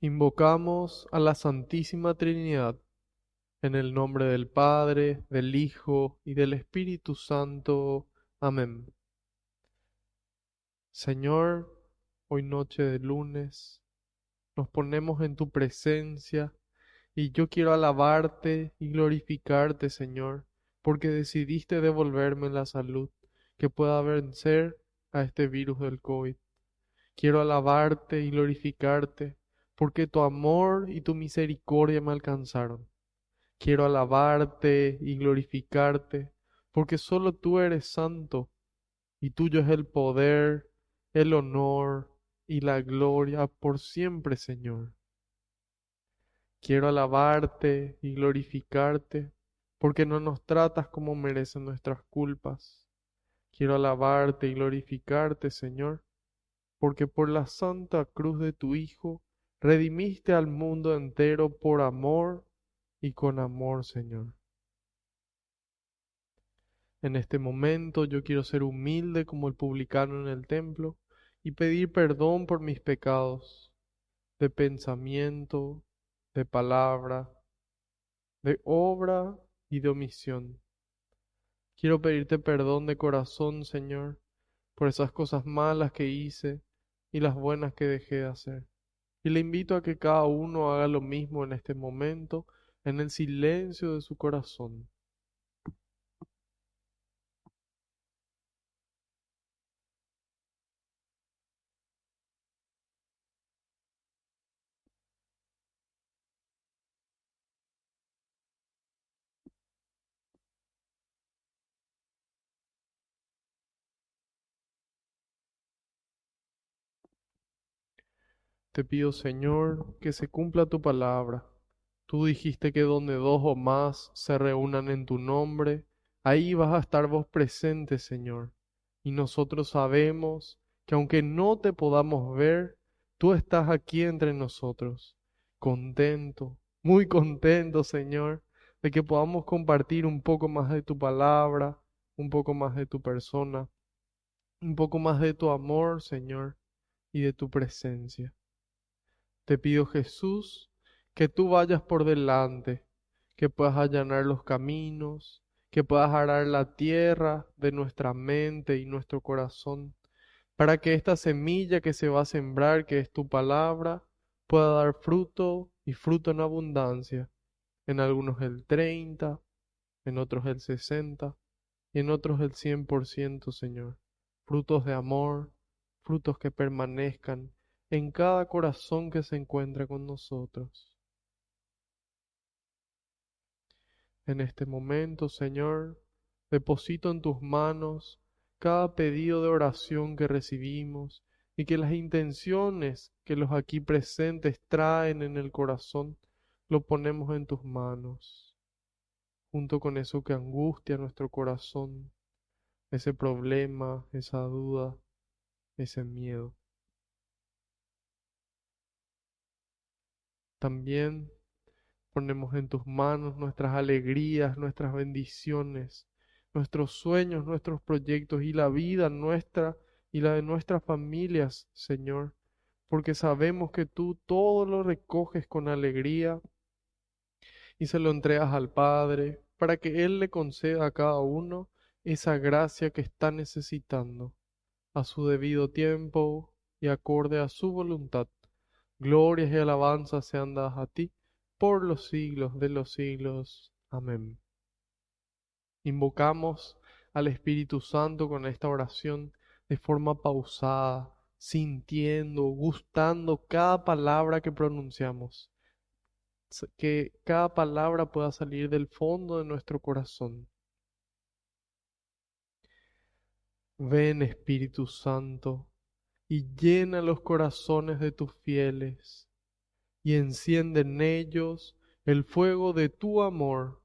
Invocamos a la Santísima Trinidad, en el nombre del Padre, del Hijo y del Espíritu Santo. Amén. Señor, hoy noche de lunes, nos ponemos en tu presencia y yo quiero alabarte y glorificarte, Señor, porque decidiste devolverme la salud que pueda vencer a este virus del COVID. Quiero alabarte y glorificarte, porque tu amor y tu misericordia me alcanzaron. Quiero alabarte y glorificarte, porque solo tú eres santo, y tuyo es el poder, el honor y la gloria por siempre, Señor. Quiero alabarte y glorificarte, porque no nos tratas como merecen nuestras culpas. Quiero alabarte y glorificarte, Señor, porque por la santa cruz de tu Hijo redimiste al mundo entero por amor y con amor, Señor. En este momento yo quiero ser humilde como el publicano en el templo y pedir perdón por mis pecados de pensamiento, de palabra, de obra y de omisión. Quiero pedirte perdón de corazón, Señor, por esas cosas malas que hice y las buenas que dejé de hacer. Y le invito a que cada uno haga lo mismo en este momento, en el silencio de su corazón. Te pido, Señor, que se cumpla tu palabra. Tú dijiste que donde dos o más se reúnan en tu nombre, ahí vas a estar vos presente, Señor. Y nosotros sabemos que aunque no te podamos ver, tú estás aquí entre nosotros. Contento, muy contento, Señor, de que podamos compartir un poco más de tu palabra, un poco más de tu persona, un poco más de tu amor, Señor, y de tu presencia. Te pido, Jesús, que tú vayas por delante, que puedas allanar los caminos, que puedas arar la tierra de nuestra mente y nuestro corazón, para que esta semilla que se va a sembrar, que es tu palabra, pueda dar fruto y fruto en abundancia. En algunos el 30, en otros el 60 y en otros el 100%, Señor. Frutos de amor, frutos que permanezcan en cada corazón que se encuentra con nosotros. En este momento, Señor, deposito en tus manos cada pedido de oración que recibimos y que las intenciones que los aquí presentes traen en el corazón, lo ponemos en tus manos, junto con eso que angustia nuestro corazón, ese problema, esa duda, ese miedo. También ponemos en tus manos nuestras alegrías, nuestras bendiciones, nuestros sueños, nuestros proyectos y la vida nuestra y la de nuestras familias, Señor, porque sabemos que tú todo lo recoges con alegría y se lo entregas al Padre para que Él le conceda a cada uno esa gracia que está necesitando a su debido tiempo y acorde a su voluntad. Glorias y alabanzas sean dadas a ti por los siglos de los siglos. Amén. Invocamos al Espíritu Santo con esta oración de forma pausada, sintiendo, gustando cada palabra que pronunciamos, que cada palabra pueda salir del fondo de nuestro corazón. Ven, Espíritu Santo, y llena los corazones de tus fieles y enciende en ellos el fuego de tu amor.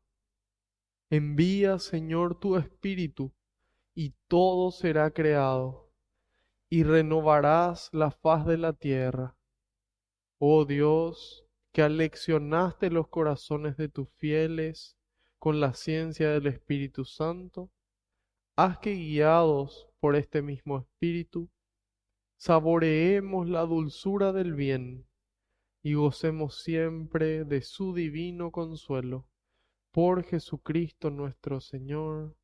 Envía, Señor, tu Espíritu, y todo será creado, y renovarás la faz de la tierra. Oh Dios, que aleccionaste los corazones de tus fieles con la ciencia del Espíritu Santo, haz que guiados por este mismo Espíritu, saboreemos la dulzura del bien y gocemos siempre de su divino consuelo. Por Jesucristo nuestro Señor.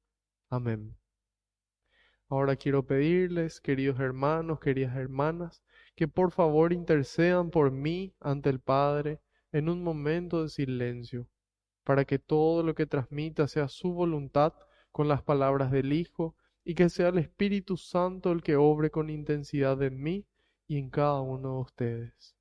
Amén. Ahora quiero pedirles, queridos hermanos, queridas hermanas, que por favor intercedan por mí ante el Padre en un momento de silencio, para que todo lo que transmita sea su voluntad con las palabras del Hijo y que sea el Espíritu Santo el que obre con intensidad en mí y en cada uno de ustedes.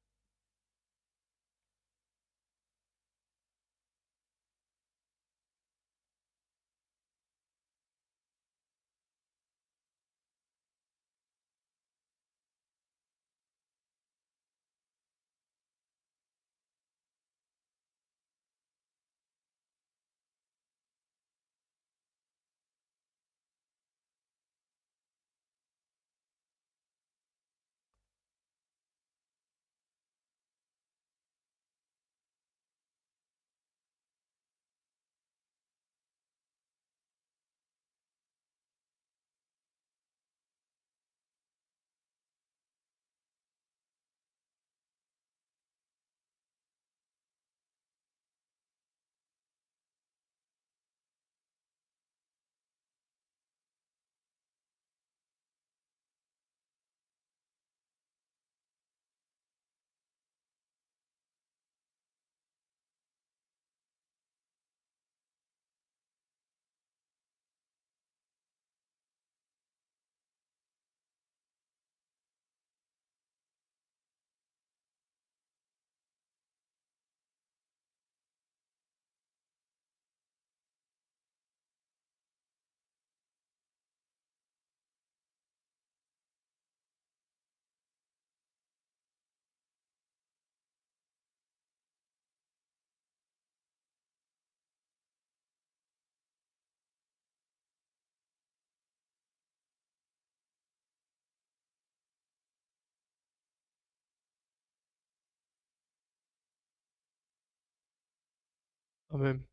Amén.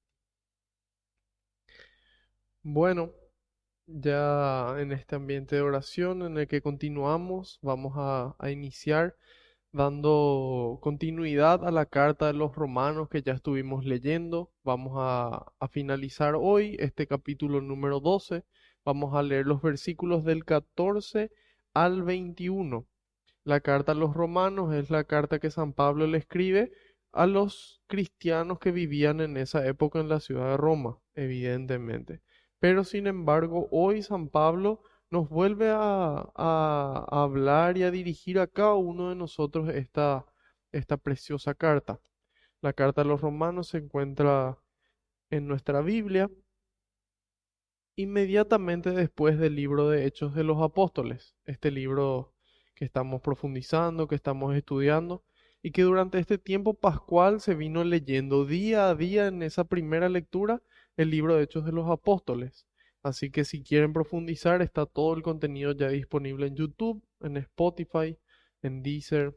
Bueno, ya en este ambiente de oración en el que continuamos, vamos a iniciar dando continuidad a la carta de los romanos que ya estuvimos leyendo. Vamos a finalizar hoy este capítulo número 12. Vamos a leer los versículos del 14 al 21. La carta a los romanos es la carta que San Pablo le escribe a los cristianos que vivían en esa época en la ciudad de Roma, evidentemente. Pero sin embargo, hoy San Pablo nos vuelve a hablar y a dirigir a cada uno de nosotros esta preciosa carta. La carta a los romanos se encuentra en nuestra Biblia inmediatamente después del libro de Hechos de los Apóstoles, este libro que estamos profundizando, que estamos estudiando, y que durante este tiempo pascual se vino leyendo día a día en esa primera lectura el libro de Hechos de los Apóstoles. Así que si quieren profundizar, está todo el contenido ya disponible en YouTube, en Spotify, en Deezer,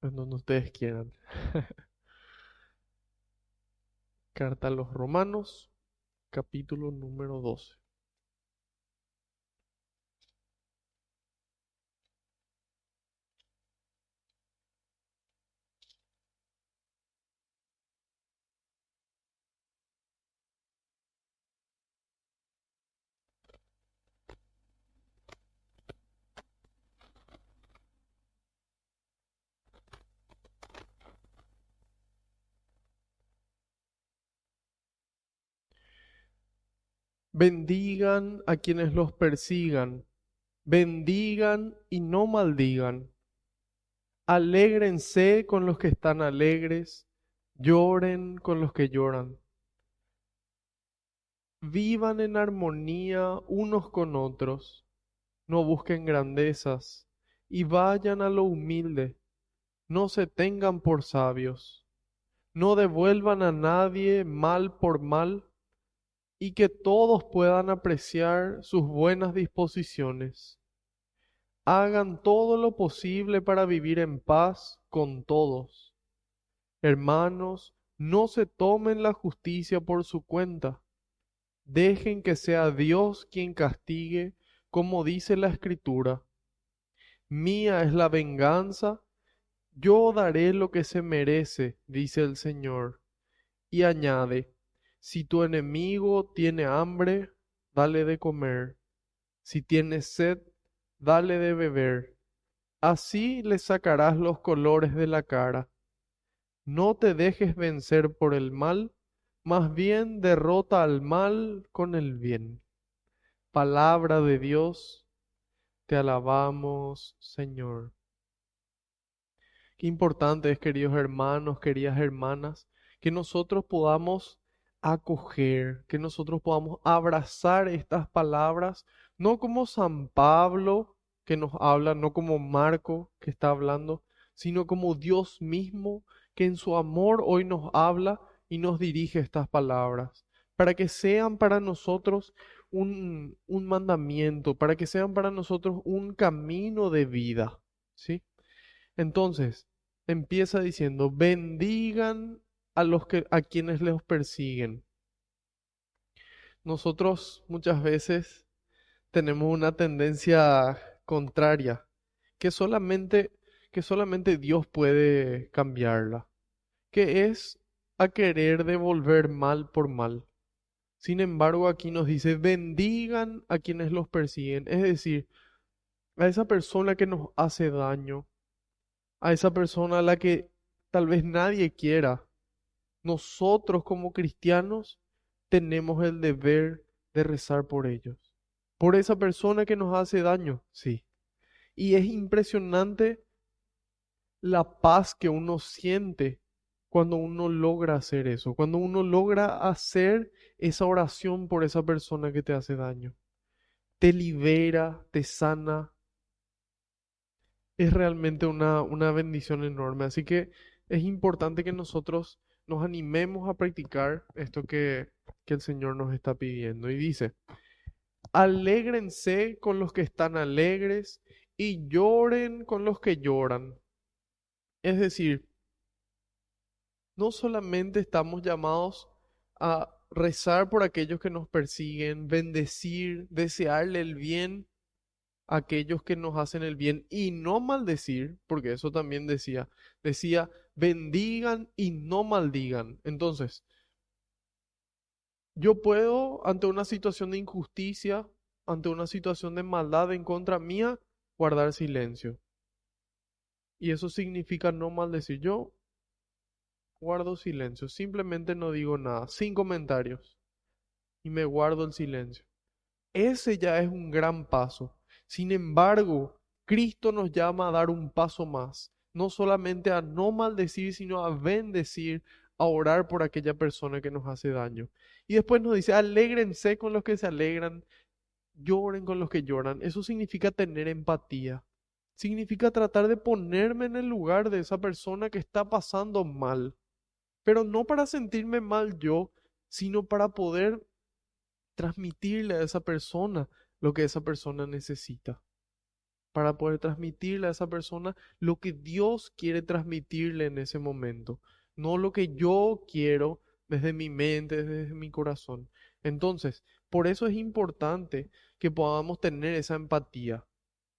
en donde ustedes quieran. Carta a los Romanos, capítulo número 12. Bendigan a quienes los persigan, bendigan y no maldigan. Alégrense con los que están alegres, lloren con los que lloran. Vivan en armonía unos con otros, no busquen grandezas y vayan a lo humilde. No se tengan por sabios, no devuelvan a nadie mal por mal y que todos puedan apreciar sus buenas disposiciones. Hagan todo lo posible para vivir en paz con todos. Hermanos, no se tomen la justicia por su cuenta. Dejen que sea Dios quien castigue, como dice la Escritura. Mía es la venganza, Yo daré lo que se merece, dice el Señor. Y añade, si tu enemigo tiene hambre, dale de comer. Si tiene sed, dale de beber. Así le sacarás los colores de la cara. No te dejes vencer por el mal, más bien derrota al mal con el bien. Palabra de Dios, te alabamos, Señor. Qué importante es, queridos hermanos, queridas hermanas, que nosotros podamos acoger, que nosotros podamos abrazar estas palabras, no como San Pablo que nos habla, no como Marco que está hablando, sino como Dios mismo que en su amor hoy nos habla y nos dirige estas palabras, para que sean para nosotros un mandamiento, para que sean para nosotros un camino de vida, ¿sí? Entonces, empieza diciendo, bendigan a quienes los persiguen. Nosotros muchas veces tenemos una tendencia contraria, que solamente, que solamente Dios puede cambiarla, que es a querer devolver mal por mal. Sin embargo, aquí nos dice, bendigan a quienes los persiguen, es decir, a esa persona que nos hace daño, a esa persona a la que tal vez nadie quiera. Nosotros como cristianos tenemos el deber de rezar por ellos. Por esa persona que nos hace daño, sí. Y es impresionante la paz que uno siente cuando uno logra hacer eso, cuando uno logra hacer esa oración por esa persona que te hace daño. Te libera, te sana, es realmente una bendición enorme. Así que es importante que nosotros nos animemos a practicar esto que el Señor nos está pidiendo. Y dice, alégrense con los que están alegres y lloren con los que lloran. Es decir, no solamente estamos llamados a rezar por aquellos que nos persiguen, bendecir, desearle el bien aquellos que nos hacen el bien y no maldecir, porque eso también decía, bendigan y no maldigan. Entonces, yo puedo, ante una situación de injusticia, ante una situación de maldad en contra mía, guardar silencio. Y eso significa no maldecir. Yo guardo silencio, simplemente no digo nada, sin comentarios, y me guardo el silencio. Ese ya es un gran paso. Sin embargo, Cristo nos llama a dar un paso más, no solamente a no maldecir, sino a bendecir, a orar por aquella persona que nos hace daño. Y después nos dice, alégrense con los que se alegran, lloren con los que lloran. Eso significa tener empatía. Significa tratar de ponerme en el lugar de esa persona que está pasando mal, pero no para sentirme mal yo, sino para poder transmitirle a esa persona lo que esa persona necesita, para poder transmitirle a esa persona lo que Dios quiere transmitirle en ese momento, no lo que yo quiero desde mi mente, desde mi corazón. Entonces, por eso es importante que podamos tener esa empatía.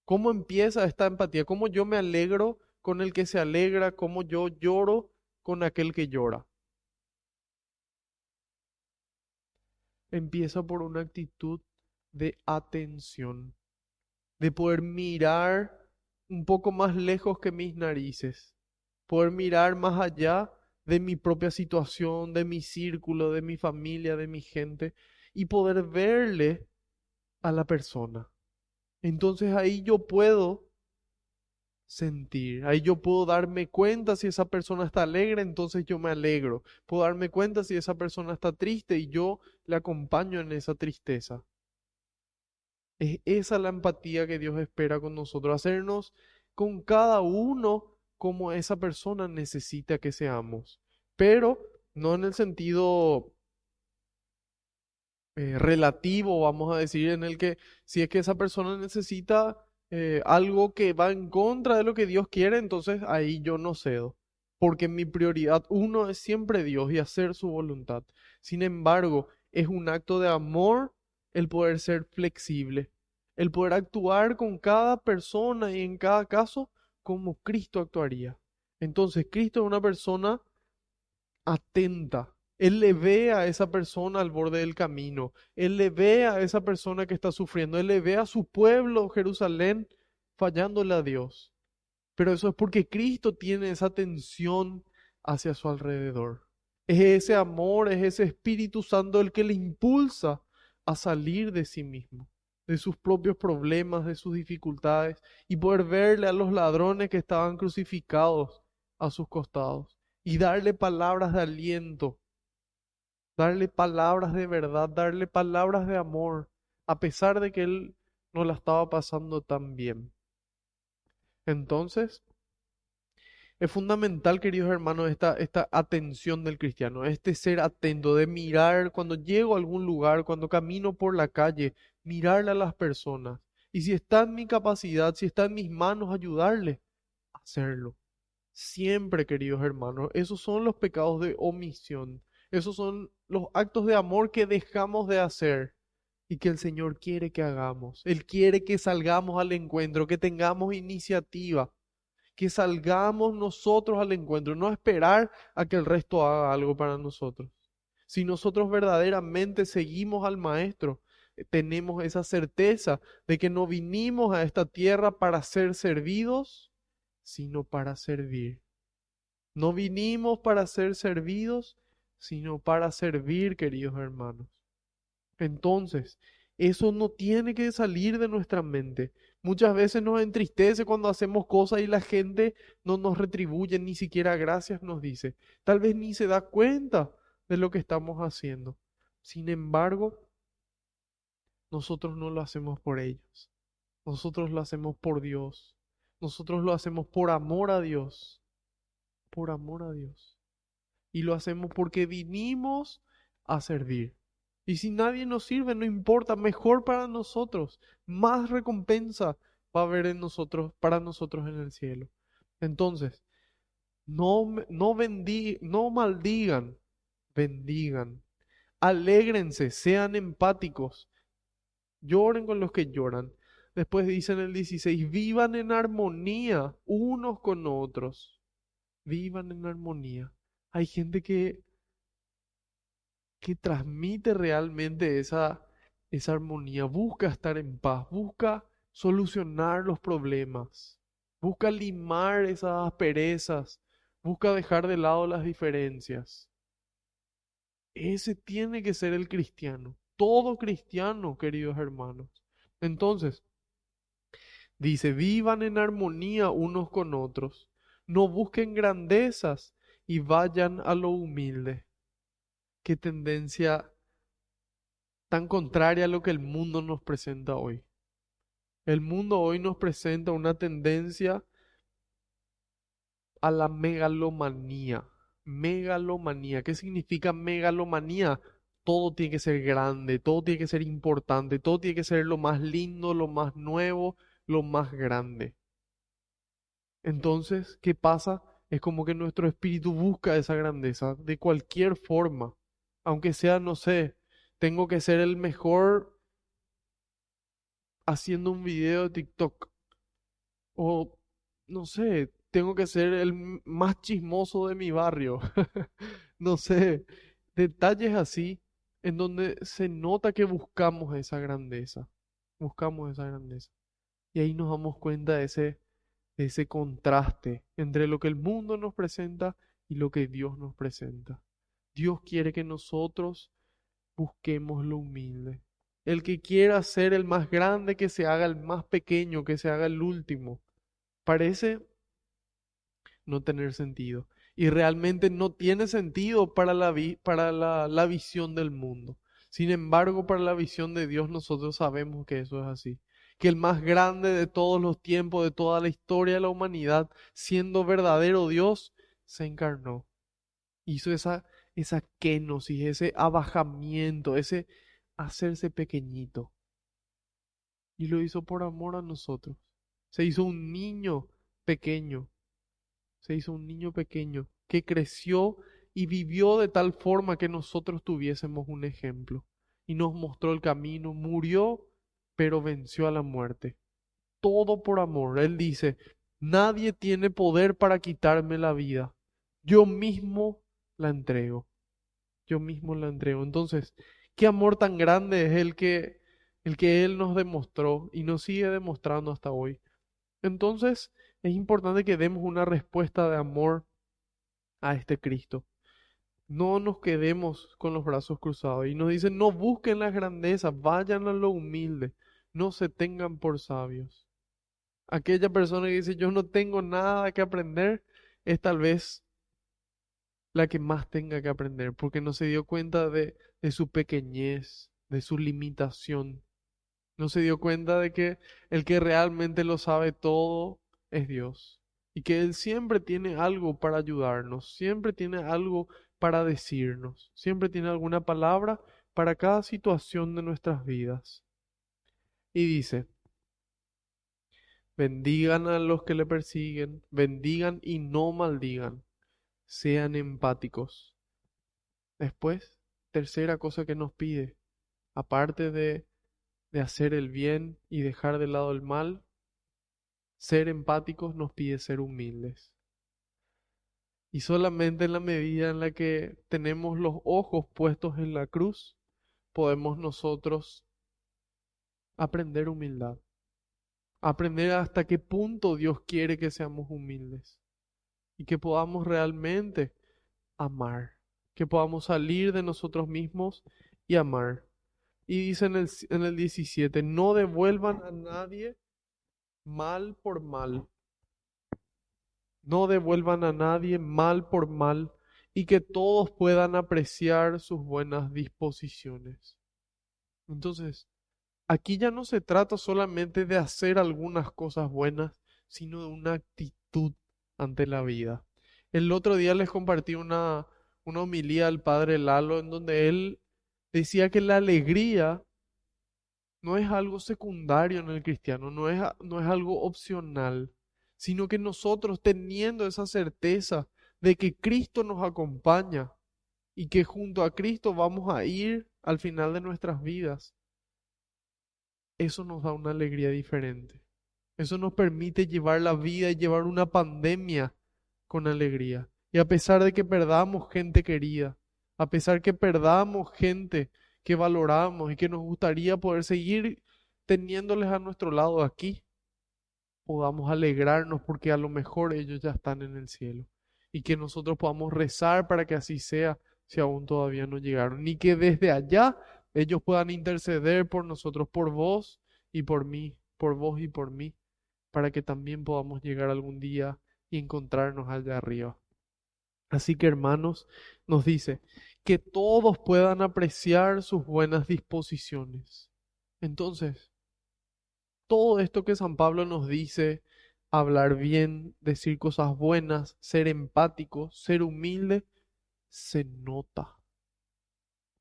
¿Cómo empieza esta empatía? ¿Cómo yo me alegro con el que se alegra? ¿Cómo yo lloro con aquel que llora? Empieza por una actitud de atención, de poder mirar un poco más lejos que mis narices, poder mirar más allá de mi propia situación, de mi círculo, de mi familia, de mi gente, y poder verle a la persona. Entonces ahí yo puedo sentir, ahí yo puedo darme cuenta si esa persona está alegre, entonces yo me alegro. Puedo darme cuenta si esa persona está triste y yo le acompaño en esa tristeza. Es esa la empatía que Dios espera con nosotros, hacernos con cada uno como esa persona necesita que seamos, pero no en el sentido relativo, vamos a decir, en el que si es que esa persona necesita algo que va en contra de lo que Dios quiere, entonces ahí yo no cedo, porque mi prioridad uno es siempre Dios y hacer su voluntad. Sin embargo, es un acto de amor el poder ser flexible, el poder actuar con cada persona y en cada caso como Cristo actuaría. Entonces, Cristo es una persona atenta. Él le ve a esa persona al borde del camino. Él le ve a esa persona que está sufriendo. Él le ve a su pueblo, Jerusalén, fallándole a Dios. Pero eso es porque Cristo tiene esa atención hacia su alrededor. Es ese amor, es ese Espíritu Santo el que le impulsa a salir de sí mismo, de sus propios problemas, de sus dificultades, y poder verle a los ladrones que estaban crucificados a sus costados y darle palabras de aliento, darle palabras de verdad, darle palabras de amor, a pesar de que él no la estaba pasando tan bien. Entonces, es fundamental, queridos hermanos, esta atención del cristiano, este ser atento, de mirar cuando llego a algún lugar, cuando camino por la calle, mirarle a las personas. Y si está en mi capacidad, si está en mis manos ayudarle, hacerlo. Siempre, queridos hermanos, esos son los pecados de omisión. Esos son los actos de amor que dejamos de hacer y que el Señor quiere que hagamos. Él quiere que salgamos al encuentro, que tengamos iniciativa, que salgamos nosotros al encuentro, no esperar a que el resto haga algo para nosotros. Si nosotros verdaderamente seguimos al Maestro, tenemos esa certeza de que no vinimos a esta tierra para ser servidos, sino para servir. No vinimos para ser servidos, sino para servir, queridos hermanos. Entonces, eso no tiene que salir de nuestra mente. Muchas veces nos entristece cuando hacemos cosas y la gente no nos retribuye, ni siquiera gracias nos dice. Tal vez ni se da cuenta de lo que estamos haciendo. Sin embargo, nosotros no lo hacemos por ellos. Nosotros lo hacemos por Dios. Nosotros lo hacemos por amor a Dios. Por amor a Dios. Y lo hacemos porque vinimos a servir. Y si nadie nos sirve, no importa, mejor para nosotros, más recompensa va a haber en nosotros, para nosotros en el cielo. Entonces, no maldigan, bendigan. Alégrense, sean empáticos, lloren con los que lloran. Después dice en el 16, vivan en armonía unos con otros. Vivan en armonía. Hay gente que transmite realmente esa armonía, busca estar en paz, busca solucionar los problemas, busca limar esas asperezas, busca dejar de lado las diferencias. Ese tiene que ser el cristiano, todo cristiano, queridos hermanos. Entonces, dice, vivan en armonía unos con otros, no busquen grandezas y vayan a lo humilde. Qué tendencia tan contraria a lo que el mundo nos presenta hoy. El mundo hoy nos presenta una tendencia a la megalomanía. Megalomanía. ¿Qué significa megalomanía? Todo tiene que ser grande, todo tiene que ser importante, todo tiene que ser lo más lindo, lo más nuevo, lo más grande. Entonces, ¿qué pasa? Es como que nuestro espíritu busca esa grandeza de cualquier forma. Aunque sea, no sé, tengo que ser el mejor haciendo un video de TikTok. O, no sé, tengo que ser el más chismoso de mi barrio. No sé, detalles así en donde se nota que buscamos esa grandeza. Buscamos esa grandeza. Y ahí nos damos cuenta de ese contraste entre lo que el mundo nos presenta y lo que Dios nos presenta. Dios quiere que nosotros busquemos lo humilde. El que quiera ser el más grande, que se haga el más pequeño, que se haga el último. Parece no tener sentido. Y realmente no tiene sentido para la visión del mundo. Sin embargo, para la visión de Dios nosotros sabemos que eso es así. Que el más grande de todos los tiempos, de toda la historia de la humanidad, siendo verdadero Dios, se encarnó. Hizo esa kenosis, ese abajamiento, ese hacerse pequeñito. Y lo hizo por amor a nosotros. Se hizo un niño pequeño. Se hizo un niño pequeño que creció y vivió de tal forma que nosotros tuviésemos un ejemplo. Y nos mostró el camino, murió, pero venció a la muerte. Todo por amor. Él dice, Nadie tiene poder para quitarme la vida. Yo mismo la entrego. Yo mismo la entrego. Entonces, qué amor tan grande es el que Él nos demostró y nos sigue demostrando hasta hoy. Entonces, es importante que demos una respuesta de amor a este Cristo. No nos quedemos con los brazos cruzados. Y nos dicen, no busquen las grandezas, vayan a lo humilde, no se tengan por sabios. Aquella persona que dice, yo no tengo nada que aprender, es tal vez la que más tenga que aprender, porque no se dio cuenta de su pequeñez, de su limitación. No se dio cuenta de que el que realmente lo sabe todo es Dios. Y que Él siempre tiene algo para ayudarnos, siempre tiene algo para decirnos, siempre tiene alguna palabra para cada situación de nuestras vidas. Y dice, bendigan a los que le persiguen, bendigan y no maldigan, sean empáticos. Después, tercera cosa que nos pide, aparte de hacer el bien y dejar de lado el mal, ser empáticos nos pide ser humildes. Y solamente en la medida en la que tenemos los ojos puestos en la cruz, podemos nosotros aprender humildad. Aprender hasta qué punto Dios quiere que seamos humildes. Y que podamos realmente amar. Que podamos salir de nosotros mismos y amar. Y dice en el 17, no devuelvan a nadie mal por mal. No devuelvan a nadie mal por mal y que todos puedan apreciar sus buenas disposiciones. Entonces, aquí ya no se trata solamente de hacer algunas cosas buenas, sino de una actitud ante la vida. El otro día les compartí una homilía al padre Lalo en donde él decía que la alegría no es algo secundario en el cristiano, no es algo opcional, sino que nosotros teniendo esa certeza de que Cristo nos acompaña y que junto a Cristo vamos a ir al final de nuestras vidas, eso nos da una alegría diferente. Eso nos permite llevar la vida y llevar una pandemia con alegría. Y a pesar de que perdamos gente querida, a pesar que perdamos gente que valoramos y que nos gustaría poder seguir teniéndoles a nuestro lado aquí, podamos alegrarnos porque a lo mejor ellos ya están en el cielo. Y que nosotros podamos rezar para que así sea si aún todavía no llegaron. Ni que desde allá ellos puedan interceder por nosotros, por vos y por mí, por vos y por mí, para que también podamos llegar algún día y encontrarnos allá arriba. Así que hermanos, nos dice que todos puedan apreciar sus buenas disposiciones. Entonces, todo esto que San Pablo nos dice, hablar bien, decir cosas buenas, ser empático, ser humilde, se nota.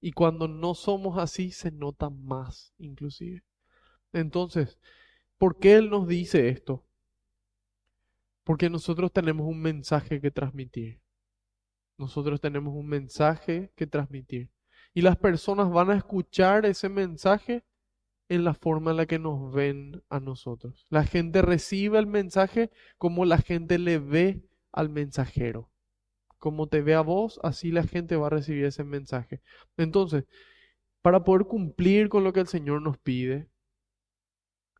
Y cuando no somos así, se nota más, inclusive. Entonces, ¿por qué Él nos dice esto? Porque nosotros tenemos un mensaje que transmitir. Nosotros tenemos un mensaje que transmitir. Y las personas van a escuchar ese mensaje en la forma en la que nos ven a nosotros. La gente recibe el mensaje como la gente le ve al mensajero. Como te ve a vos, así la gente va a recibir ese mensaje. Entonces, para poder cumplir con lo que el Señor nos pide,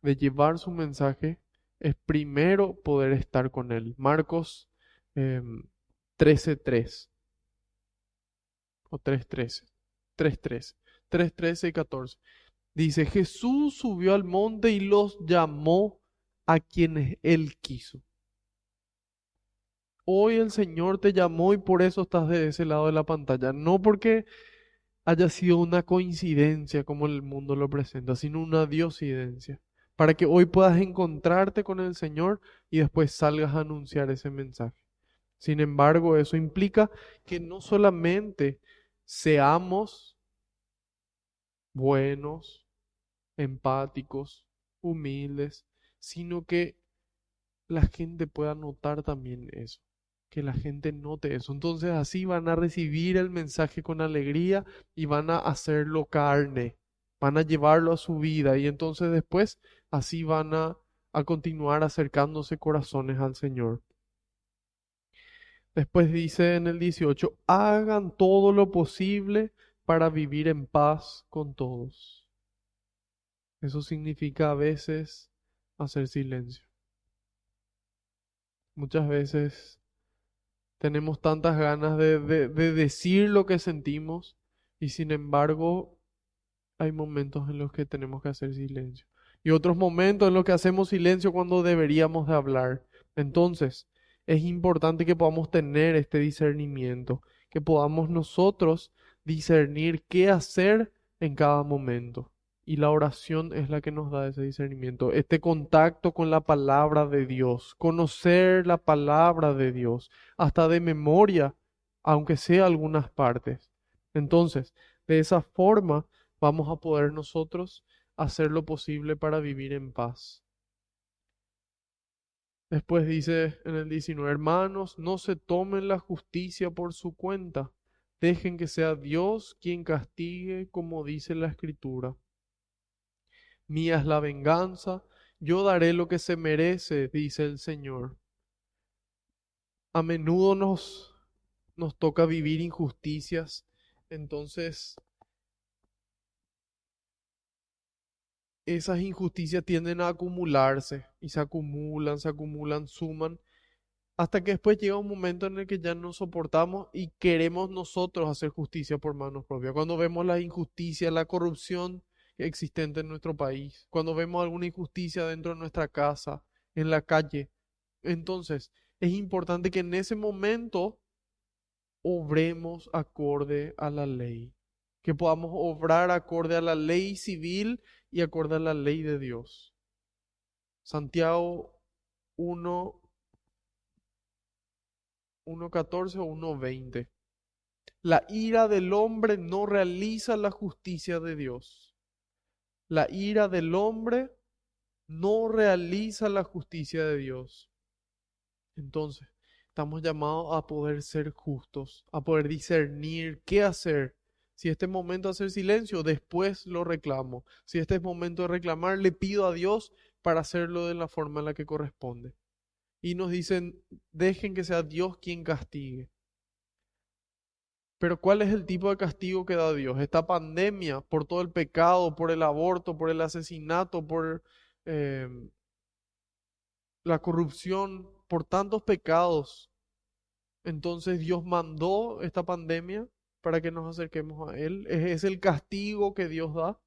de llevar su mensaje, es primero poder estar con Él. Marcos 13:3 o 3:13, 3:13, 3:13 y 14. Dice, Jesús subió al monte y los llamó a quienes Él quiso. Hoy el Señor te llamó y por eso estás de ese lado de la pantalla. No porque haya sido una coincidencia como el mundo lo presenta, sino una diosidencia. Para que hoy puedas encontrarte con el Señor y después salgas a anunciar ese mensaje. Sin embargo, eso implica que no solamente seamos buenos, empáticos, humildes, sino que la gente pueda notar también eso, que la gente note eso. Entonces así van a recibir el mensaje con alegría y van a hacerlo carne, van a llevarlo a su vida y entonces después así van a a continuar acercándose corazones al Señor. Después dice en el 18, hagan todo lo posible para vivir en paz con todos. Eso significa a veces hacer silencio. Muchas veces tenemos tantas ganas de decir lo que sentimos y sin embargo hay momentos en los que tenemos que hacer silencio. Y otros momentos en los que hacemos silencio cuando deberíamos de hablar. Entonces, es importante que podamos tener este discernimiento, que podamos nosotros discernir qué hacer en cada momento. Y la oración es la que nos da ese discernimiento, este contacto con la palabra de Dios, conocer la palabra de Dios, hasta de memoria, aunque sea algunas partes. Entonces, de esa forma vamos a poder nosotros hacer lo posible para vivir en paz. Después dice en el 19, hermanos, no se tomen la justicia por su cuenta, dejen que sea Dios quien castigue, como dice la Escritura. Mía es la venganza, yo daré lo que se merece, dice el Señor. A menudo nos toca vivir injusticias, entonces esas injusticias tienden a acumularse y se acumulan, suman, hasta que después llega un momento en el que ya no soportamos y queremos nosotros hacer justicia por manos propias. Cuando vemos la injusticia, la corrupción existente en nuestro país, cuando vemos alguna injusticia dentro de nuestra casa, en la calle, entonces es importante que en ese momento obremos acorde a la ley, que podamos obrar acorde a la ley civil y acorde a la ley de Dios. Santiago 1, 1:14 o 1:20. La ira del hombre no realiza la justicia de Dios. La ira del hombre no realiza la justicia de Dios. Entonces, estamos llamados a poder ser justos, a poder discernir qué hacer. Si este es momento de hacer silencio, después lo reclamo. Si este es momento de reclamar, le pido a Dios para hacerlo de la forma en la que corresponde. Y nos dicen, dejen que sea Dios quien castigue. Pero ¿cuál es el tipo de castigo que da Dios? Esta pandemia, por todo el pecado, por el aborto, por el asesinato, por eh, la corrupción, por tantos pecados. Entonces Dios mandó esta pandemia para que nos acerquemos a Él. ¿Es el castigo que Dios da?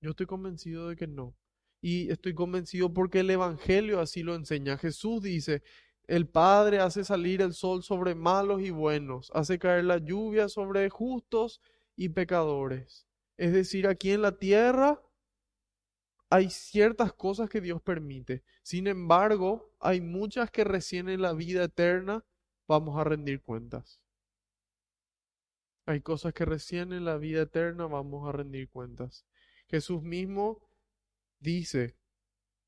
Yo estoy convencido de que no. Y estoy convencido porque el Evangelio así lo enseña. Jesús dice, el Padre hace salir el sol sobre malos y buenos, hace caer la lluvia sobre justos y pecadores. Es decir, aquí en la tierra hay ciertas cosas que Dios permite. Sin embargo, hay muchas que recién en la vida eterna vamos a rendir cuentas. Hay cosas que recién en la vida eterna vamos a rendir cuentas. Jesús mismo dice,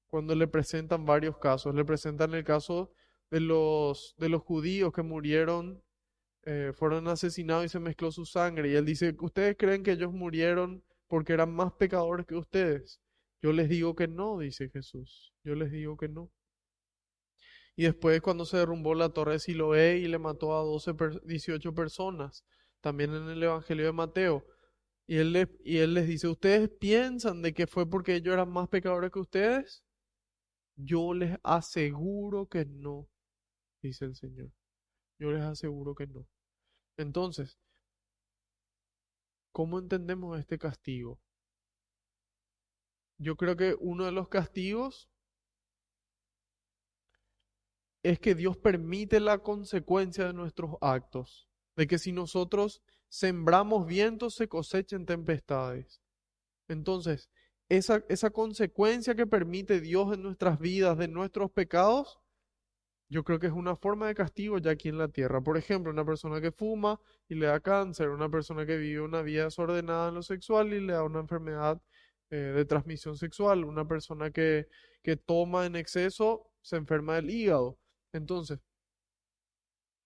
cuando le presentan varios casos, le presentan el caso de los judíos que murieron, fueron asesinados y se mezcló su sangre. Y él dice, ¿ustedes creen que ellos murieron porque eran más pecadores que ustedes? Yo les digo que no, dice Jesús. Yo les digo que no. Y después cuando se derrumbó la torre de Siloé y le mató a 18 personas, también en el Evangelio de Mateo. Y él les dice, ¿ustedes piensan de que fue porque ellos eran más pecadores que ustedes? Yo les aseguro que no, dice el Señor. Yo les aseguro que no. Entonces, ¿cómo entendemos este castigo? Yo creo que uno de los castigos es que Dios permite la consecuencia de nuestros actos, de que si nosotros sembramos vientos se cosechen tempestades. Entonces, esa consecuencia que permite Dios en nuestras vidas de nuestros pecados, yo creo que es una forma de castigo ya aquí en la tierra. Por ejemplo, una persona que fuma y le da cáncer, una persona que vive una vida desordenada en lo sexual y le da una enfermedad de transmisión sexual, una persona que toma en exceso se enferma del hígado. Entonces,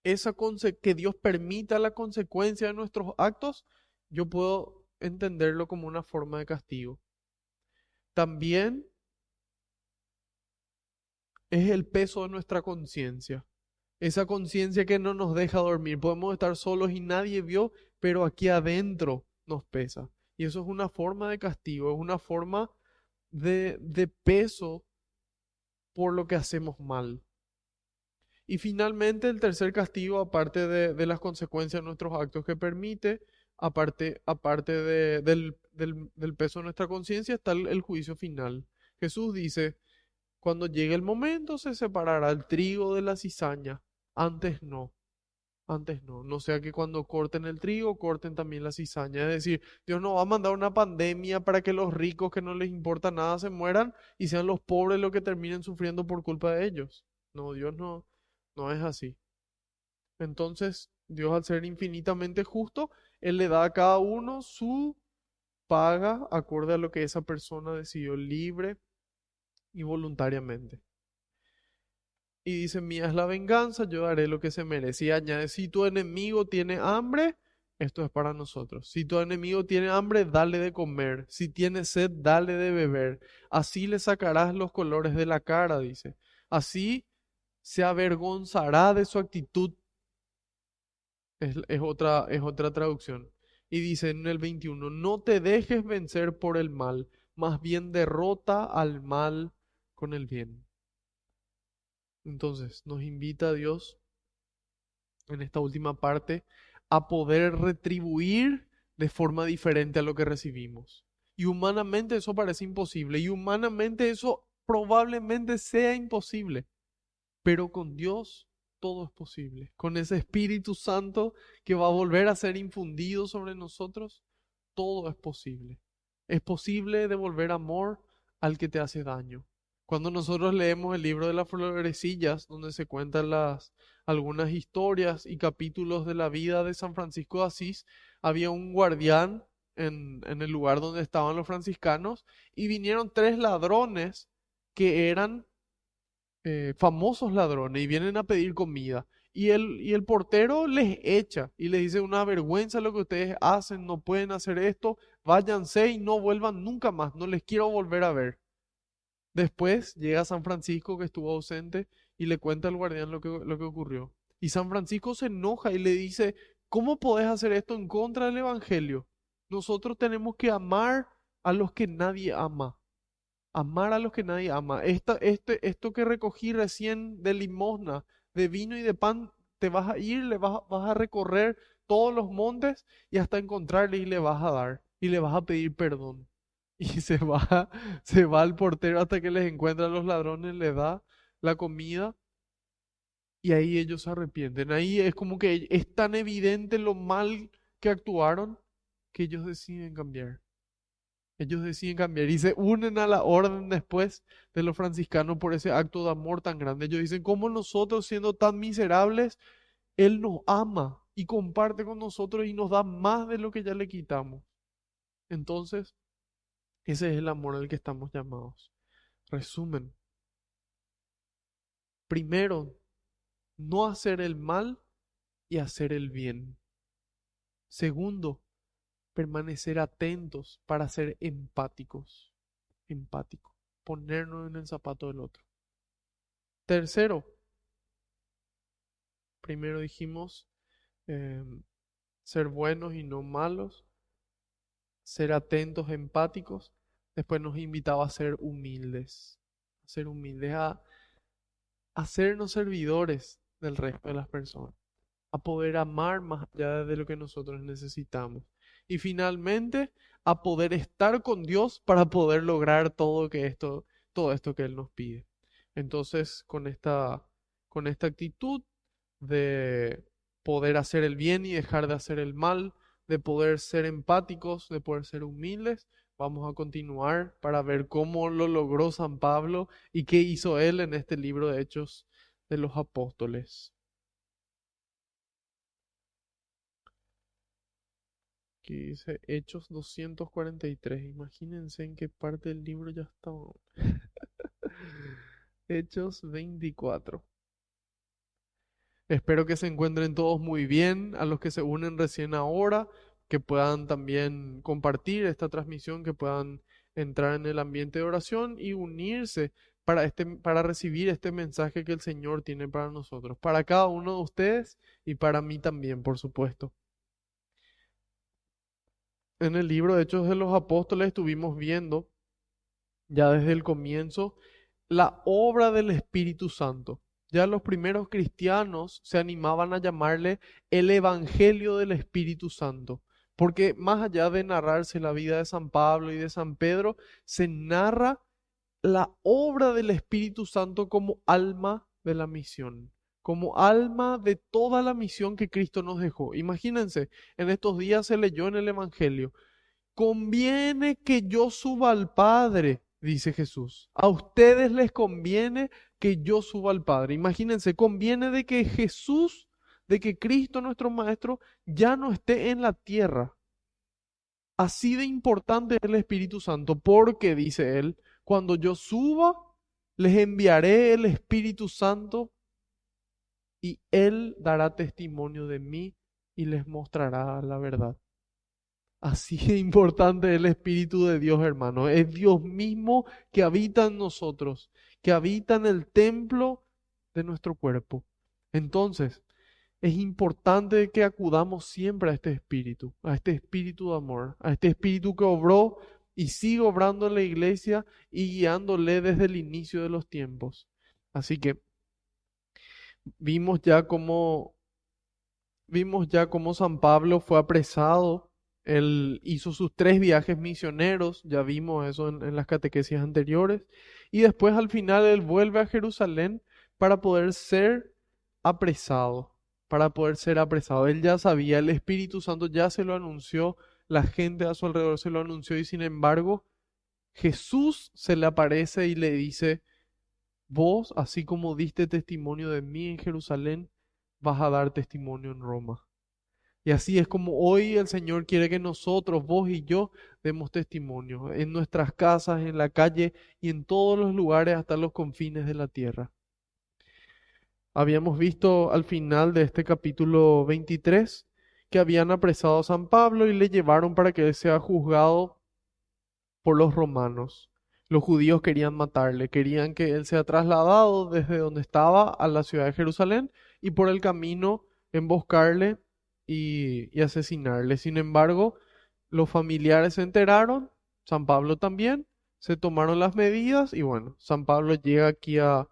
que Dios permita la consecuencia de nuestros actos, yo puedo entenderlo como una forma de castigo. También es el peso de nuestra conciencia. Esa conciencia que no nos deja dormir. Podemos estar solos y nadie vio, pero aquí adentro nos pesa. Y eso es una forma de castigo, es una forma de peso por lo que hacemos mal. Y finalmente el tercer castigo, aparte de las consecuencias de nuestros actos que permite, aparte del peso de nuestra conciencia, está el juicio final. Jesús dice, cuando llegue el momento se separará el trigo de la cizaña. Antes no, antes no. No sea que cuando corten el trigo, corten también la cizaña. Es decir, Dios no va a mandar una pandemia para que los ricos que no les importa nada se mueran y sean los pobres los que terminen sufriendo por culpa de ellos. No, Dios no es así. Entonces, Dios al ser infinitamente justo, Él le da a cada uno su paga acorde a lo que esa persona decidió libre y voluntariamente. Y dice, mía es la venganza, yo daré lo que se merece. Y añade, si tu enemigo tiene hambre, esto es para nosotros. Si tu enemigo tiene hambre, dale de comer. Si tiene sed, dale de beber. Así le sacarás los colores de la cara, dice. Así se avergonzará de su actitud. Es otra traducción. Y dice en el 21, no te dejes vencer por el mal, más bien derrota al mal con el bien. Entonces, nos invita a Dios en esta última parte a poder retribuir de forma diferente a lo que recibimos. Y humanamente eso parece imposible, y humanamente eso probablemente sea imposible, pero con Dios todo es posible. Con ese Espíritu Santo que va a volver a ser infundido sobre nosotros, todo es posible. Es posible devolver amor al que te hace daño. Cuando nosotros leemos el libro de las florecillas, donde se cuentan algunas historias y capítulos de la vida de San Francisco de Asís, había un guardián en el lugar donde estaban los franciscanos y vinieron tres ladrones que eran famosos ladrones y vienen a pedir comida. Y el portero les echa y les dice una vergüenza lo que ustedes hacen, no pueden hacer esto, váyanse y no vuelvan nunca más, no les quiero volver a ver. Después llega San Francisco que estuvo ausente y le cuenta al guardián lo que ocurrió. Y San Francisco se enoja y le dice, ¿cómo podés hacer esto en contra del Evangelio? Nosotros tenemos que amar a los que nadie ama. Amar a los que nadie ama. Esto que recogí recién de limosna, de vino y de pan, te vas a ir, vas a recorrer todos los montes y hasta encontrarle y le vas a dar y le vas a pedir perdón. Y se va al portero hasta que les encuentra a los ladrones, le da la comida y ahí ellos se arrepienten. Ahí es como que es tan evidente lo mal que actuaron que ellos deciden cambiar. Ellos deciden cambiar y se unen a la orden después de los franciscanos por ese acto de amor tan grande. Ellos dicen, ¿cómo nosotros siendo tan miserables, Él nos ama y comparte con nosotros y nos da más de lo que ya le quitamos? Entonces, ese es el amor al que estamos llamados. Resumen. Primero, no hacer el mal y hacer el bien. Segundo, permanecer atentos para ser empáticos. Empático. Ponernos en el zapato del otro. Tercero, primero dijimos ser buenos y no malos, ser atentos, empáticos. Después nos invitaba a ser humildes, a hacernos servidores del resto de las personas, a poder amar más allá de lo que nosotros necesitamos. Y finalmente, a poder estar con Dios para poder lograr todo esto que Él nos pide. Entonces, con esta actitud de poder hacer el bien y dejar de hacer el mal, de poder ser empáticos, de poder ser humildes, vamos a continuar para ver cómo lo logró San Pablo y qué hizo él en este libro de Hechos de los Apóstoles. Aquí dice Hechos 243. Imagínense en qué parte del libro ya estamos. Hechos 24. Espero que se encuentren todos muy bien, a los que se unen recién ahora, que puedan también compartir esta transmisión, que puedan entrar en el ambiente de oración y unirse para recibir este mensaje que el Señor tiene para nosotros, para cada uno de ustedes y para mí también, por supuesto. En el libro de Hechos de los Apóstoles estuvimos viendo ya desde el comienzo la obra del Espíritu Santo. Ya los primeros cristianos se animaban a llamarle el Evangelio del Espíritu Santo, porque más allá de narrarse la vida de San Pablo y de San Pedro, se narra la obra del Espíritu Santo como alma de la misión, como alma de toda la misión que Cristo nos dejó. Imagínense, en estos días se leyó en el Evangelio: conviene que yo suba al Padre, dice Jesús. A ustedes les conviene que yo suba al Padre. Imagínense, conviene de que Jesús, de que Cristo nuestro Maestro, ya no esté en la tierra. Así de importante es el Espíritu Santo, porque, dice él, cuando yo suba, les enviaré el Espíritu Santo y Él dará testimonio de mí y les mostrará la verdad. Así de importante es el Espíritu de Dios, hermano. Es Dios mismo que habita en nosotros, que habita en el templo de nuestro cuerpo. Entonces, es importante que acudamos siempre a este espíritu de amor, a este espíritu que obró y sigue obrando en la iglesia y guiándole desde el inicio de los tiempos. Así que vimos ya cómo, vimos ya cómo San Pablo fue apresado. Él hizo sus 3 viajes misioneros, ya vimos eso en las catequesis anteriores, y después al final él vuelve a Jerusalén para poder ser apresado, para poder ser apresado. Él ya sabía, el Espíritu Santo ya se lo anunció, la gente a su alrededor se lo anunció y sin embargo Jesús se le aparece y le dice: vos, así como diste testimonio de mí en Jerusalén, vas a dar testimonio en Roma. Y así es como hoy el Señor quiere que nosotros, vos y yo, demos testimonio en nuestras casas, en la calle y en todos los lugares hasta los confines de la tierra. Habíamos visto al final de este capítulo 23 que habían apresado a San Pablo y le llevaron para que él sea juzgado por los romanos. Los judíos querían matarle, querían que él sea trasladado desde donde estaba a la ciudad de Jerusalén y por el camino emboscarle y asesinarle. Sin embargo, los familiares se enteraron, San Pablo también, se tomaron las medidas y bueno, San Pablo llega aquí a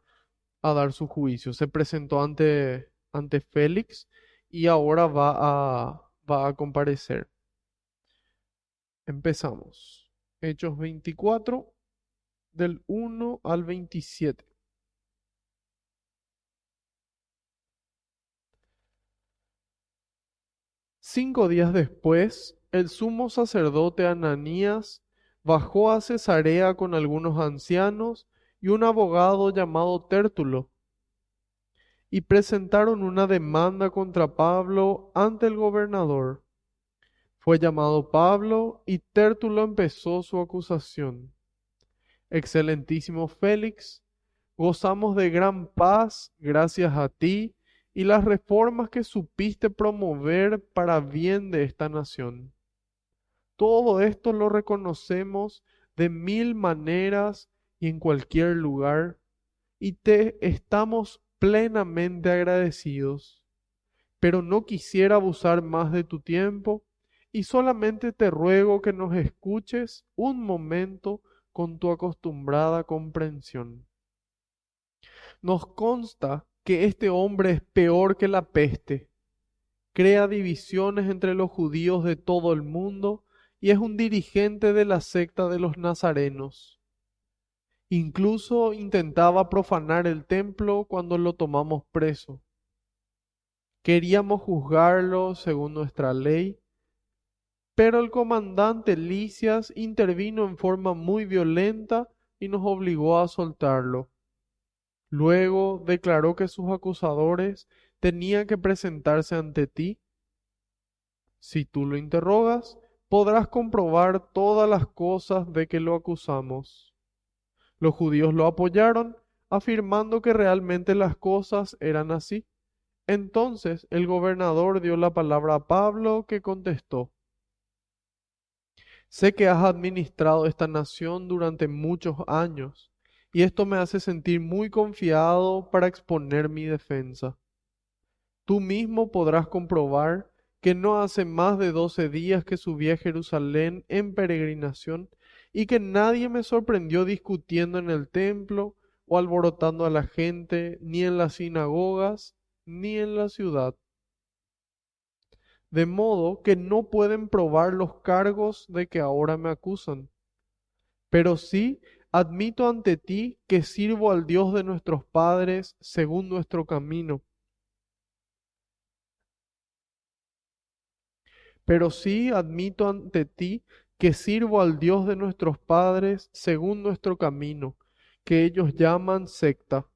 dar su juicio. Se presentó ante Félix y ahora va a comparecer. Empezamos. Hechos 24, del 1 al 27. Cinco días después, el sumo sacerdote Ananías bajó a Cesarea con algunos ancianos y un abogado llamado Tértulo, y presentaron una demanda contra Pablo ante el gobernador. Fue llamado Pablo y Tértulo empezó su acusación. Excelentísimo Félix, gozamos de gran paz gracias a ti y las reformas que supiste promover para bien de esta nación. Todo esto lo reconocemos de mil maneras y en cualquier lugar, y te estamos plenamente agradecidos. Pero no quisiera abusar más de tu tiempo y solamente te ruego que nos escuches un momento con tu acostumbrada comprensión. Nos consta que este hombre es peor que la peste, crea divisiones entre los judíos de todo el mundo y es un dirigente de la secta de los nazarenos. Incluso intentaba profanar el templo cuando lo tomamos preso. Queríamos juzgarlo según nuestra ley, pero el comandante Lisias intervino en forma muy violenta y nos obligó a soltarlo. Luego declaró que sus acusadores tenían que presentarse ante ti. Si tú lo interrogas, podrás comprobar todas las cosas de que lo acusamos. Los judíos lo apoyaron, afirmando que realmente las cosas eran así. Entonces el gobernador dio la palabra a Pablo, que contestó: sé que has administrado esta nación durante muchos años y esto me hace sentir muy confiado para exponer mi defensa. Tú mismo podrás comprobar que no hace más de 12 días que subí a Jerusalén en peregrinación y que nadie me sorprendió discutiendo en el templo o alborotando a la gente, ni en las sinagogas, ni en la ciudad. De modo que no pueden probar los cargos de que ahora me acusan. Pero sí admito ante ti que sirvo al Dios de nuestros padres según nuestro camino. Pero sí admito ante ti que sirvo al Dios de nuestros padres según nuestro camino, que ellos llaman secta.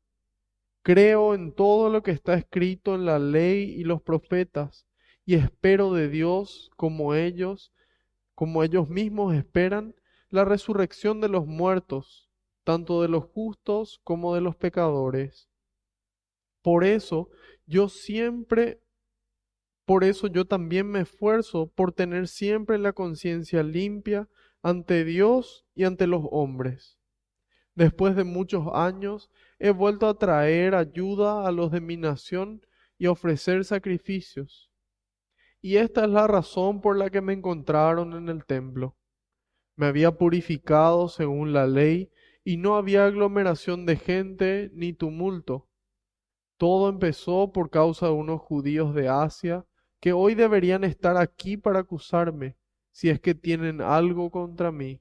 Creo en todo lo que está escrito en la ley y los profetas, y espero de Dios como ellos mismos esperan, la resurrección de los muertos, tanto de los justos como de los pecadores. Por eso yo siempre Por eso yo también me esfuerzo por tener siempre la conciencia limpia ante Dios y ante los hombres. Después de muchos años, he vuelto a traer ayuda a los de mi nación y a ofrecer sacrificios. Y esta es la razón por la que me encontraron en el templo. Me había purificado según la ley y no había aglomeración de gente ni tumulto. Todo empezó por causa de unos judíos de Asia que hoy deberían estar aquí para acusarme, si es que tienen algo contra mí.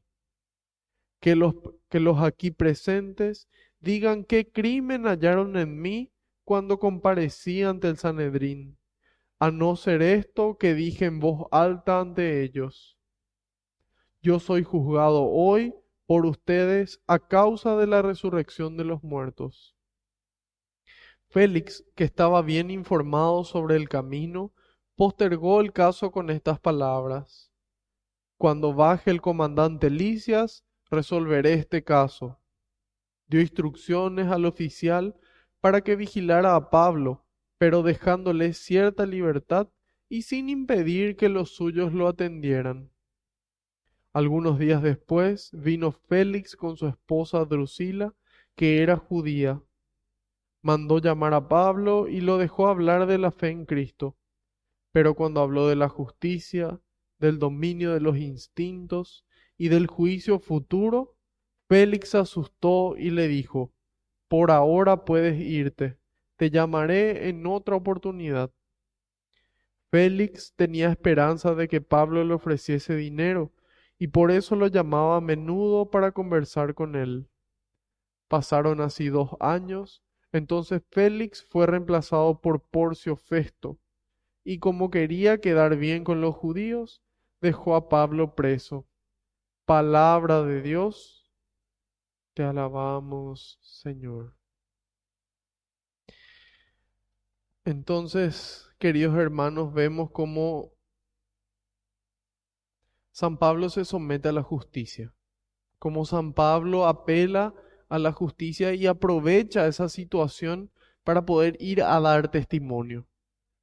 Que los, que los aquí presentes digan qué crimen hallaron en mí cuando comparecí ante el Sanedrín, a no ser esto que dije en voz alta ante ellos. Yo soy juzgado hoy por ustedes a causa de la resurrección de los muertos. Félix, que estaba bien informado sobre el camino, postergó el caso con estas palabras: Cuando baje el comandante Licias, resolveré este caso. Dio instrucciones al oficial para que vigilara a Pablo, pero dejándole cierta libertad y sin impedir que los suyos lo atendieran. Algunos días después vino Félix con su esposa Drusila, que era judía. Mandó llamar a Pablo y lo dejó hablar de la fe en Cristo. Pero cuando habló de la justicia, del dominio de los instintos y del juicio futuro, Félix se asustó y le dijo: Por ahora puedes irte, te llamaré en otra oportunidad. Félix tenía esperanza de que Pablo le ofreciese dinero y por eso lo llamaba a menudo para conversar con él. Pasaron así 2 años, entonces Félix fue reemplazado por Porcio Festo, y como quería quedar bien con los judíos, dejó a Pablo preso. Palabra de Dios, te alabamos, Señor. Entonces, queridos hermanos, vemos cómo San Pablo se somete a la justicia, cómo San Pablo apela a la justicia y aprovecha esa situación para poder ir a dar testimonio.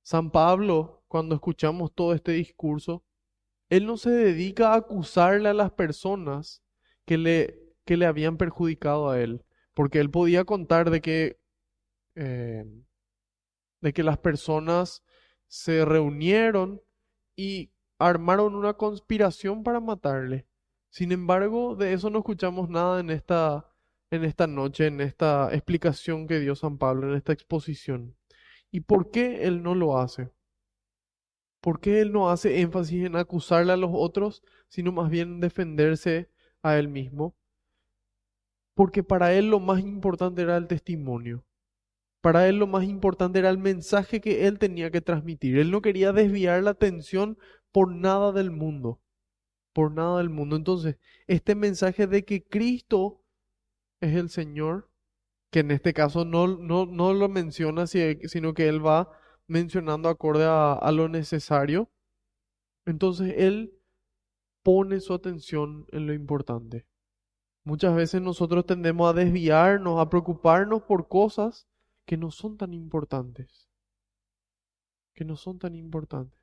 San Pablo, cuando escuchamos todo este discurso, él no se dedica a acusarle a las personas que le habían perjudicado a él, porque él podía contar eh, de que las personas se reunieron y armaron una conspiración para matarle. Sin embargo, de eso no escuchamos nada en esta noche, en esta explicación que dio San Pablo, en esta exposición. ¿Y por qué él no lo hace? ¿Por qué él no hace énfasis en acusarle a los otros, sino más bien en defenderse a él mismo? Porque para él lo más importante era el testimonio. Para él lo más importante era el mensaje que él tenía que transmitir. Él no quería desviar la atención por nada del mundo, por nada del mundo. Entonces, este mensaje de que Cristo es el Señor, que en este caso no lo menciona, sino que él va mencionando acorde a lo necesario. Entonces, él pone su atención en lo importante. Muchas veces nosotros tendemos a desviarnos, a preocuparnos por cosas que no son tan importantes, que no son tan importantes.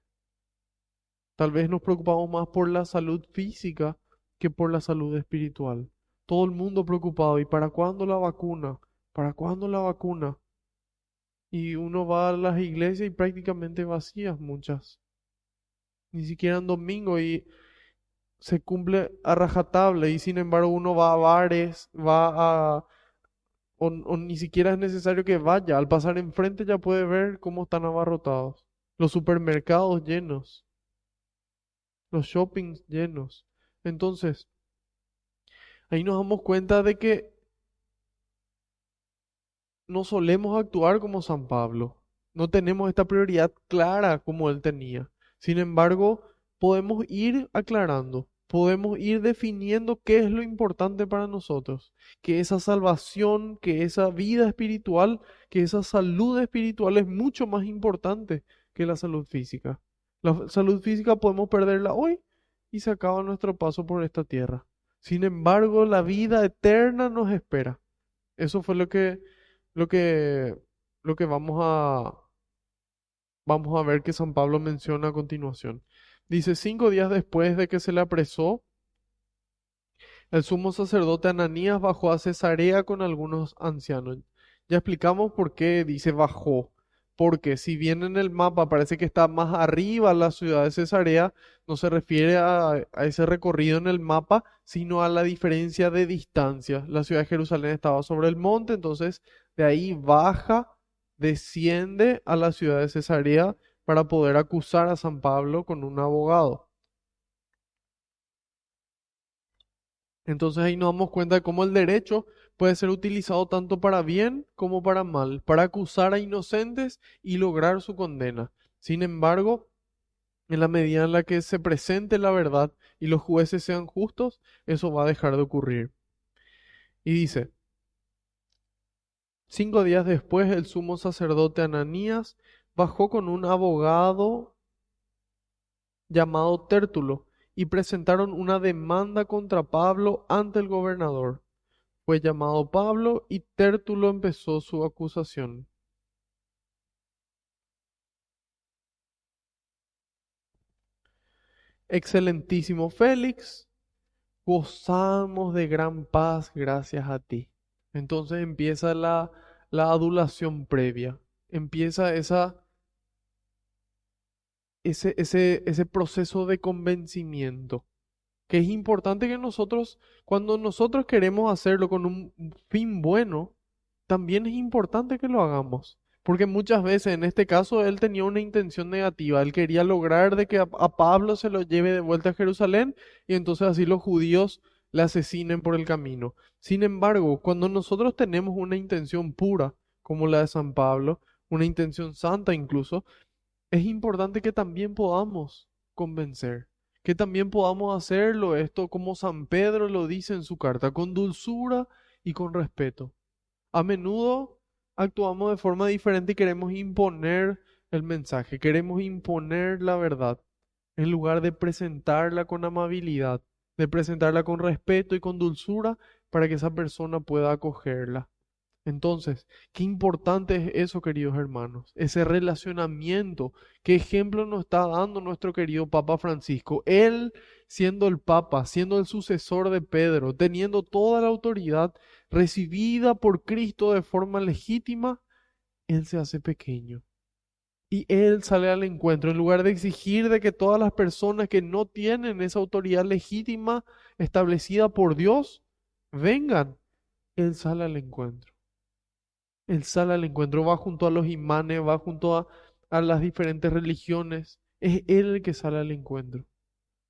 Tal vez nos preocupamos más por la salud física que por la salud espiritual. todo el mundo preocupado. ¿Y para cuándo la vacuna? ¿Para cuándo la vacuna? Y uno va a las iglesias y prácticamente vacías muchas. Ni siquiera en domingo y se cumple a rajatabla y sin embargo uno va a bares, o ni siquiera es necesario que vaya. Al pasar enfrente ya puede ver cómo están abarrotados. Los supermercados llenos, los shoppings llenos. Entonces, ahí nos damos cuenta de que no solemos actuar como San Pablo. No tenemos esta prioridad clara como él tenía. Sin embargo, podemos ir aclarando, podemos ir definiendo qué es lo importante para nosotros, que esa salvación, que esa vida espiritual, que esa salud espiritual es mucho más importante que la salud física. La salud física podemos perderla hoy y se acaba nuestro paso por esta tierra. Sin embargo, la vida eterna nos espera. Eso fue lo que, lo que vamos a ver que San Pablo menciona a continuación. Dice, 5 días después de que se le apresó, el sumo sacerdote Ananías bajó a Cesarea con algunos ancianos. Ya explicamos por qué dice bajó. Porque si bien en el mapa parece que está más arriba la ciudad de Cesarea, no se refiere a ese recorrido en el mapa, sino a la diferencia de distancia. La ciudad de Jerusalén estaba sobre el monte, entonces de ahí baja, desciende a la ciudad de Cesarea para poder acusar a San Pablo con un abogado. Entonces ahí nos damos cuenta de cómo el derecho puede ser utilizado tanto para bien como para mal, para acusar a inocentes y lograr su condena. Sin embargo, en la medida en la que se presente la verdad y los jueces sean justos, eso va a dejar de ocurrir. Y dice, 5 días después el sumo sacerdote Ananías bajó con un abogado llamado Tértulo y presentaron una demanda contra Pablo ante el gobernador. Fue llamado Pablo y Tértulo empezó su acusación. Excelentísimo Félix, gozamos de gran paz gracias a ti. Entonces empieza la adulación previa, empieza ese proceso de convencimiento, que es importante que nosotros, cuando nosotros queremos hacerlo con un fin bueno, también es importante que lo hagamos. Porque muchas veces, en este caso, él tenía una intención negativa. Él quería lograr de que a Pablo se lo lleve de vuelta a Jerusalén y entonces así los judíos le asesinen por el camino. Sin embargo, cuando nosotros tenemos una intención pura, como la de San Pablo, una intención santa incluso, es importante que también podamos convencer, que también podamos hacerlo esto como San Pedro lo dice en su carta, con dulzura y con respeto. A menudo actuamos de forma diferente y queremos imponer el mensaje, queremos imponer la verdad, en lugar de presentarla con amabilidad, de presentarla con respeto y con dulzura para que esa persona pueda acogerla. Entonces, qué importante es eso, queridos hermanos, ese relacionamiento, qué ejemplo nos está dando nuestro querido Papa Francisco. Él, siendo el Papa, siendo el sucesor de Pedro, teniendo toda la autoridad recibida por Cristo de forma legítima, él se hace pequeño. Y él sale al encuentro, en lugar de exigir de que todas las personas que no tienen esa autoridad legítima establecida por Dios vengan, él sale al encuentro. Él sale al encuentro, va junto a los imanes, va junto a las diferentes religiones. Es Él el que sale al encuentro,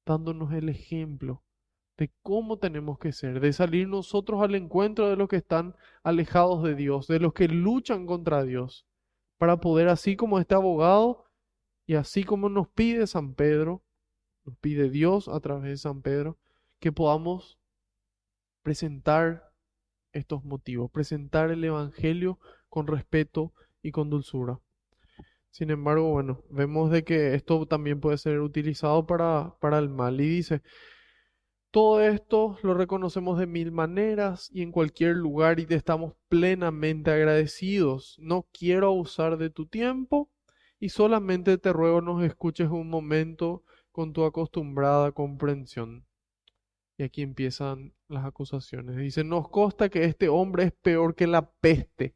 dándonos el ejemplo de cómo tenemos que ser, de salir nosotros al encuentro de los que están alejados de Dios, de los que luchan contra Dios, para poder, así como este abogado y así como nos pide San Pedro, nos pide Dios a través de San Pedro, que podamos presentar estos motivos, presentar el Evangelio con respeto y con dulzura. Sin embargo, bueno, vemos de que esto también puede ser utilizado para el mal. Y dice, todo esto lo reconocemos de mil maneras y en cualquier lugar y te estamos plenamente agradecidos. No quiero abusar de tu tiempo y solamente te ruego nos escuches un momento con tu acostumbrada comprensión. Y aquí empiezan las acusaciones. Dice, nos consta que este hombre es peor que la peste.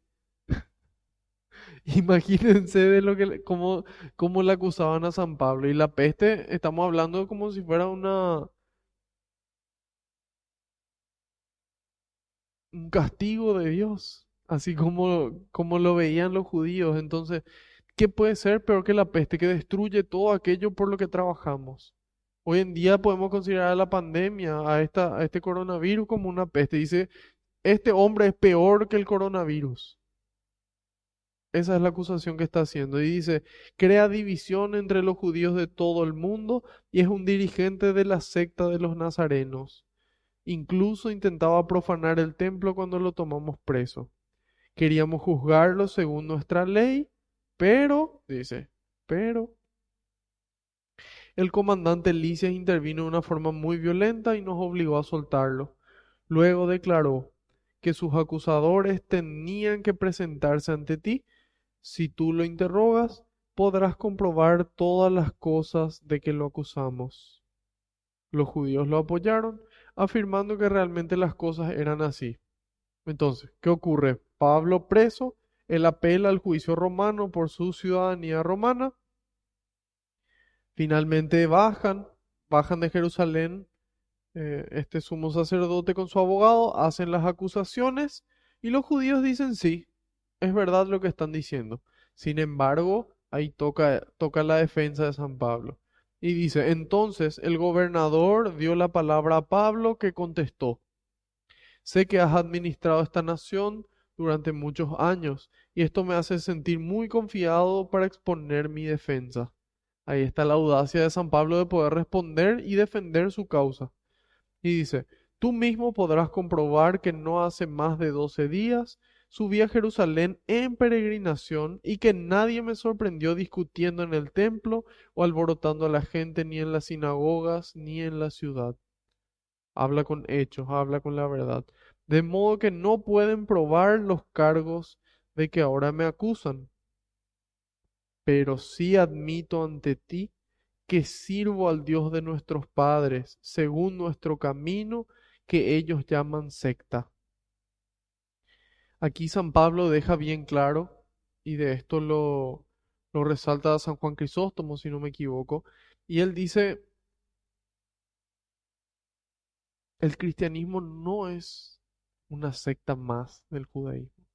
Imagínense de lo que, cómo le acusaban a San Pablo. Y la peste, estamos hablando como si fuera un castigo de Dios, así como lo veían los judíos. Entonces, ¿qué puede ser peor que la peste que destruye todo aquello por lo que trabajamos? Hoy en día podemos considerar a la pandemia, a este coronavirus como una peste. Dice, este hombre es peor que el coronavirus. Esa es la acusación que está haciendo. Y dice, crea división entre los judíos de todo el mundo y es un dirigente de la secta de los nazarenos. Incluso intentaba profanar el templo cuando lo tomamos preso. Queríamos juzgarlo según nuestra ley, pero, dice, pero el comandante Licias intervino de una forma muy violenta y nos obligó a soltarlo. Luego declaró que sus acusadores tenían que presentarse ante ti. Si tú lo interrogas, podrás comprobar todas las cosas de que lo acusamos. Los judíos lo apoyaron, afirmando que realmente las cosas eran así. Entonces, ¿qué ocurre? Pablo preso, él apela al juicio romano por su ciudadanía romana. Finalmente bajan de Jerusalén, este sumo sacerdote con su abogado, hacen las acusaciones y los judíos dicen sí, es verdad lo que están diciendo. Sin embargo, ahí toca la defensa de San Pablo. Y dice, entonces el gobernador dio la palabra a Pablo que contestó, sé que has administrado esta nación durante muchos años y esto me hace sentir muy confiado para exponer mi defensa. Ahí está la audacia de San Pablo de poder responder y defender su causa. Y dice, tú mismo podrás comprobar que no hace más de 12 días subí a Jerusalén en peregrinación y que nadie me sorprendió discutiendo en el templo o alborotando a la gente ni en las sinagogas ni en la ciudad. Habla con hechos, habla con la verdad. De modo que no pueden probar los cargos de que ahora me acusan, pero sí admito ante ti que sirvo al Dios de nuestros padres, según nuestro camino, que ellos llaman secta. Aquí San Pablo deja bien claro, y de esto lo resalta San Juan Crisóstomo, si no me equivoco, y él dice, el cristianismo no es una secta más del judaísmo,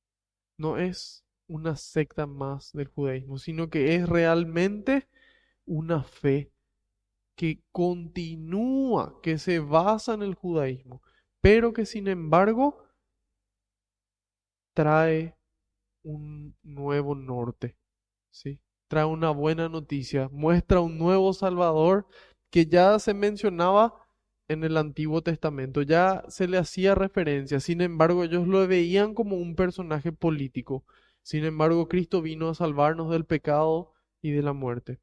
no es una secta más del judaísmo, sino que es realmente una fe que continúa, que se basa en el judaísmo, pero que sin embargo trae un nuevo norte, ¿sí? Trae una buena noticia, muestra un nuevo Salvador que ya se mencionaba en el Antiguo Testamento, ya se le hacía referencia, sin embargo ellos lo veían como un personaje político. Sin embargo, Cristo vino a salvarnos del pecado y de la muerte.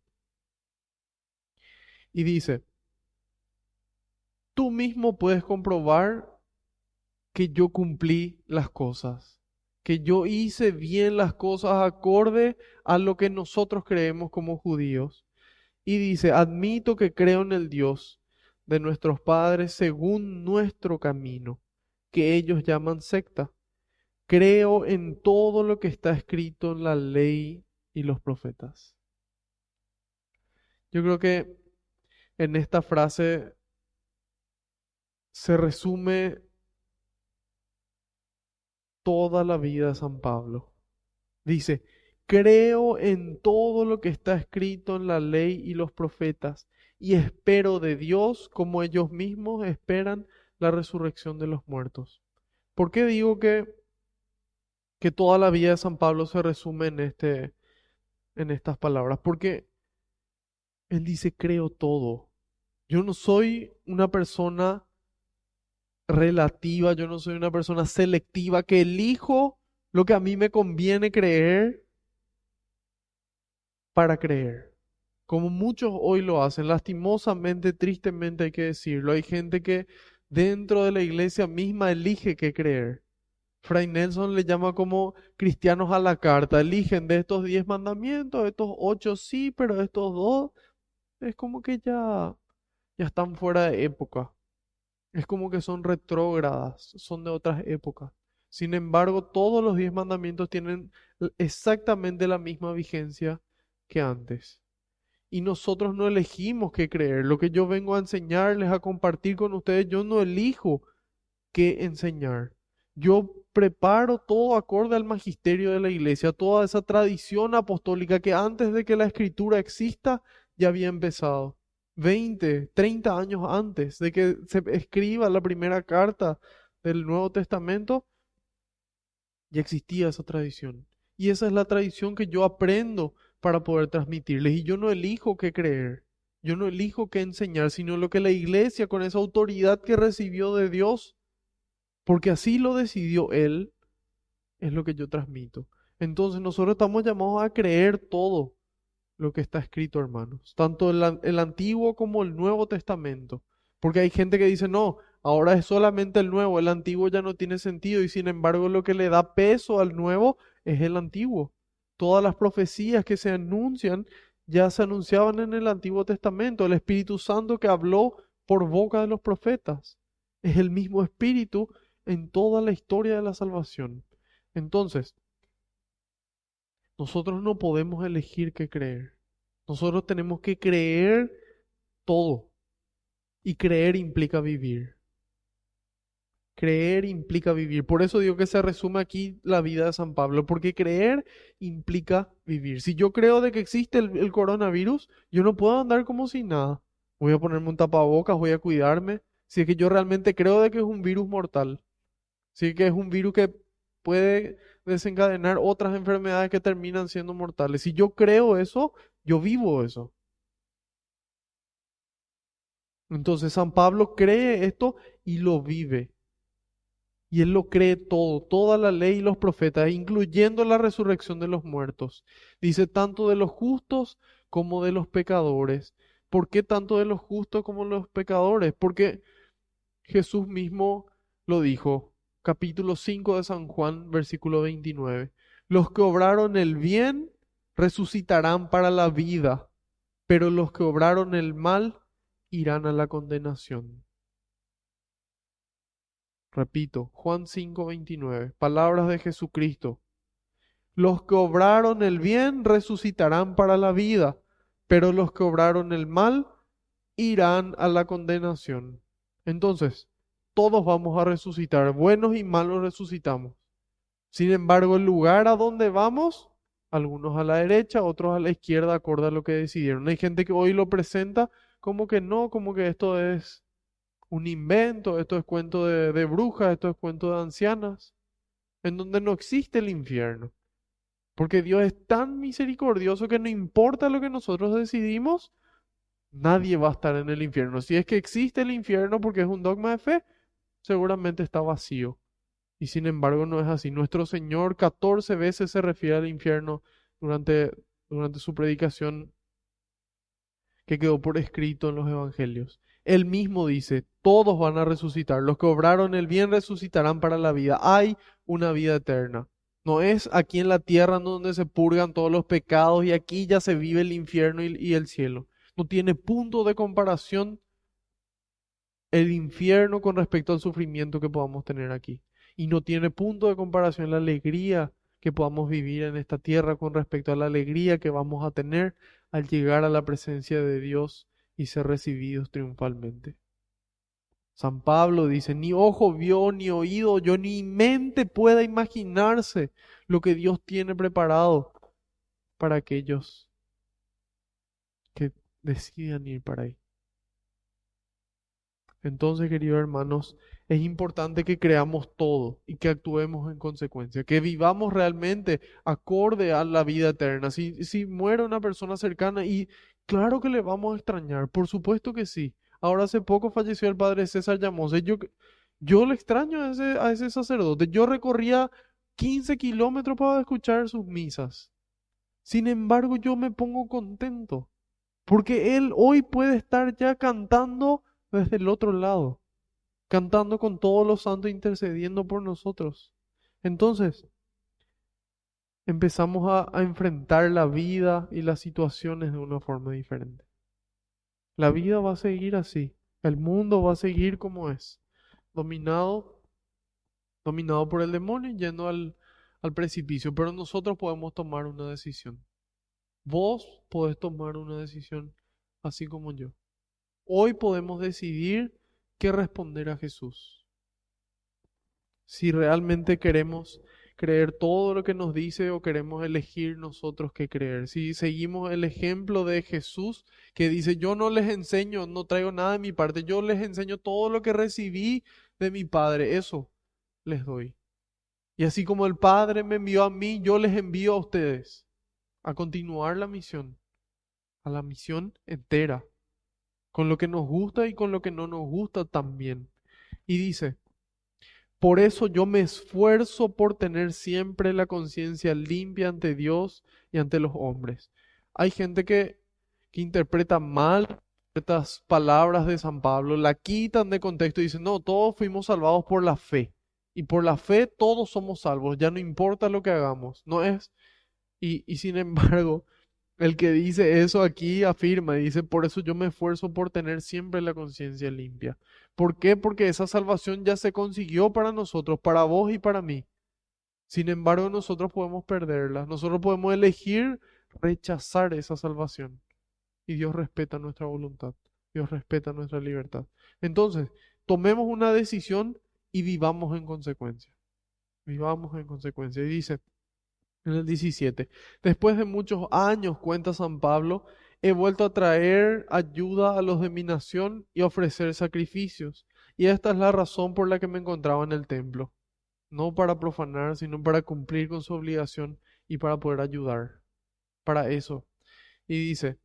Y dice, tú mismo puedes comprobar que yo cumplí las cosas, que yo hice bien las cosas acorde a lo que nosotros creemos como judíos. Y dice, admito que creo en el Dios de nuestros padres según nuestro camino, que ellos llaman secta. Creo en todo lo que está escrito en la ley y los profetas. Yo creo que en esta frase se resume toda la vida de San Pablo. Dice, creo en todo lo que está escrito en la ley y los profetas, y espero de Dios como ellos mismos esperan la resurrección de los muertos. ¿Por qué digo que toda la vida de San Pablo se resume en estas palabras? Porque él dice, creo todo. Yo no soy una persona relativa, yo no soy una persona selectiva que elijo lo que a mí me conviene creer para creer, como muchos hoy lo hacen, lastimosamente, tristemente hay que decirlo. Hay gente que dentro de la iglesia misma elige qué creer. Fray Nelson le llama como cristianos a la carta, eligen de estos 10 mandamientos, estos 8 sí, pero estos dos es como que ya están fuera de época. Es como que son retrógradas, son de otras épocas. Sin embargo, todos los 10 mandamientos tienen exactamente la misma vigencia que antes. Y nosotros no elegimos qué creer. Lo que yo vengo a enseñarles, a compartir con ustedes, yo no elijo qué enseñar. Yo preparo todo acorde al magisterio de la iglesia, toda esa tradición apostólica que antes de que la escritura exista ya había empezado. 20, 30 años antes de que se escriba la primera carta del Nuevo Testamento, ya existía esa tradición. Y esa es la tradición que yo aprendo para poder transmitirles. Y yo no elijo qué creer, yo no elijo qué enseñar, sino lo que la iglesia, con esa autoridad que recibió de Dios, porque así lo decidió Él, es lo que yo transmito. Entonces nosotros estamos llamados a creer todo lo que está escrito, hermanos, tanto el Antiguo como el Nuevo Testamento. Porque hay gente que dice, no, ahora es solamente el Nuevo, el Antiguo ya no tiene sentido y sin embargo lo que le da peso al Nuevo es el Antiguo. Todas las profecías que se anuncian ya se anunciaban en el Antiguo Testamento, el Espíritu Santo que habló por boca de los profetas. Es el mismo Espíritu en toda la historia de la salvación. Entonces, nosotros no podemos elegir qué creer. Nosotros tenemos que creer todo. Y creer implica vivir. Creer implica vivir. Por eso digo que se resume aquí la vida de San Pablo, porque creer implica vivir. Si yo creo de que existe el coronavirus, yo no puedo andar como si nada. Voy a ponerme un tapabocas, voy a cuidarme. Si es que yo realmente creo de que es un virus mortal. Si es que es un virus que puede desencadenar otras enfermedades que terminan siendo mortales. Si yo creo eso, yo vivo eso. Entonces San Pablo cree esto y lo vive. Y él lo cree todo, toda la ley y los profetas, incluyendo la resurrección de los muertos. Dice tanto de los justos como de los pecadores. ¿Por qué tanto de los justos como de los pecadores? Porque Jesús mismo lo dijo. Capítulo 5 de San Juan, versículo 29. Los que obraron el bien resucitarán para la vida, pero los que obraron el mal irán a la condenación. Repito, Juan 5:29, palabras de Jesucristo. Los que obraron el bien resucitarán para la vida, pero los que obraron el mal irán a la condenación. Entonces, todos vamos a resucitar, buenos y malos resucitamos. Sin embargo, el lugar a donde vamos, algunos a la derecha, otros a la izquierda, acorde a lo que decidieron. Hay gente que hoy lo presenta como que no, como que esto es un invento, esto es cuento de brujas, esto es cuento de ancianas, en donde no existe el infierno. Porque Dios es tan misericordioso que no importa lo que nosotros decidimos, nadie va a estar en el infierno. Si es que existe el infierno porque es un dogma de fe, seguramente está vacío. Y sin embargo no es así. Nuestro Señor 14 veces se refiere al infierno durante, durante su predicación que quedó por escrito en los evangelios. Él mismo dice, todos van a resucitar, los que obraron el bien resucitarán para la vida. Hay una vida eterna. No es aquí en la tierra donde se purgan todos los pecados y aquí ya se vive el infierno y el cielo. No tiene punto de comparación el infierno con respecto al sufrimiento que podamos tener aquí. Y no tiene punto de comparación la alegría que podamos vivir en esta tierra con respecto a la alegría que vamos a tener al llegar a la presencia de Dios y ser recibidos triunfalmente. San Pablo dice, ni ojo vio, ni oído oyó, ni mente pueda imaginarse lo que Dios tiene preparado para aquellos que decidan ir para ahí. Entonces, queridos hermanos, es importante que creamos todo y que actuemos en consecuencia, que vivamos realmente acorde a la vida eterna. Si muere una persona cercana y claro que le vamos a extrañar, por supuesto que sí. Ahora hace poco falleció el padre César Llamosa y yo le extraño a ese sacerdote. Yo recorría 15 kilómetros para escuchar sus misas. Sin embargo, yo me pongo contento porque él hoy puede estar ya cantando desde el otro lado, cantando con todos los santos intercediendo por nosotros. Entonces, empezamos a enfrentar la vida y las situaciones de una forma diferente. La vida va a seguir así. El mundo va a seguir como es, dominado, dominado por el demonio y yendo al precipicio, pero nosotros podemos tomar una decisión. Vos podés tomar una decisión así como yo. Hoy podemos decidir qué responder a Jesús. Si realmente queremos creer todo lo que nos dice o queremos elegir nosotros qué creer. Si seguimos el ejemplo de Jesús que dice, yo no les enseño, no traigo nada de mi parte, yo les enseño todo lo que recibí de mi Padre, eso les doy. Y así como el Padre me envió a mí, yo les envío a ustedes a continuar la misión, a la misión entera, con lo que nos gusta y con lo que no nos gusta también. Y dice, por eso yo me esfuerzo por tener siempre la conciencia limpia ante Dios y ante los hombres. Hay gente que interpreta mal estas palabras de San Pablo, la quitan de contexto y dicen, no, todos fuimos salvados por la fe. Y por la fe todos somos salvos, ya no importa lo que hagamos. No es, y sin embargo, el que dice eso aquí afirma, dice, por eso yo me esfuerzo por tener siempre la conciencia limpia. ¿Por qué? Porque esa salvación ya se consiguió para nosotros, para vos y para mí. Sin embargo, nosotros podemos perderla. Nosotros podemos elegir rechazar esa salvación. Y Dios respeta nuestra voluntad. Dios respeta nuestra libertad. Entonces, tomemos una decisión y vivamos en consecuencia. Vivamos en consecuencia. Y dice, en el 17. Después de muchos años, cuenta San Pablo, he vuelto a traer ayuda a los de mi nación y a ofrecer sacrificios. Y esta es la razón por la que me encontraba en el templo. No para profanar, sino para cumplir con su obligación y para poder ayudar. Para eso. Y dice,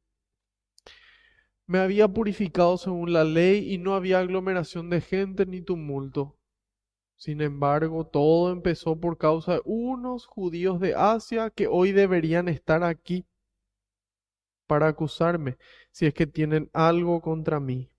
me había purificado según la ley y no había aglomeración de gente ni tumulto. Sin embargo, todo empezó por causa de unos judíos de Asia que hoy deberían estar aquí para acusarme, si es que tienen algo contra mí.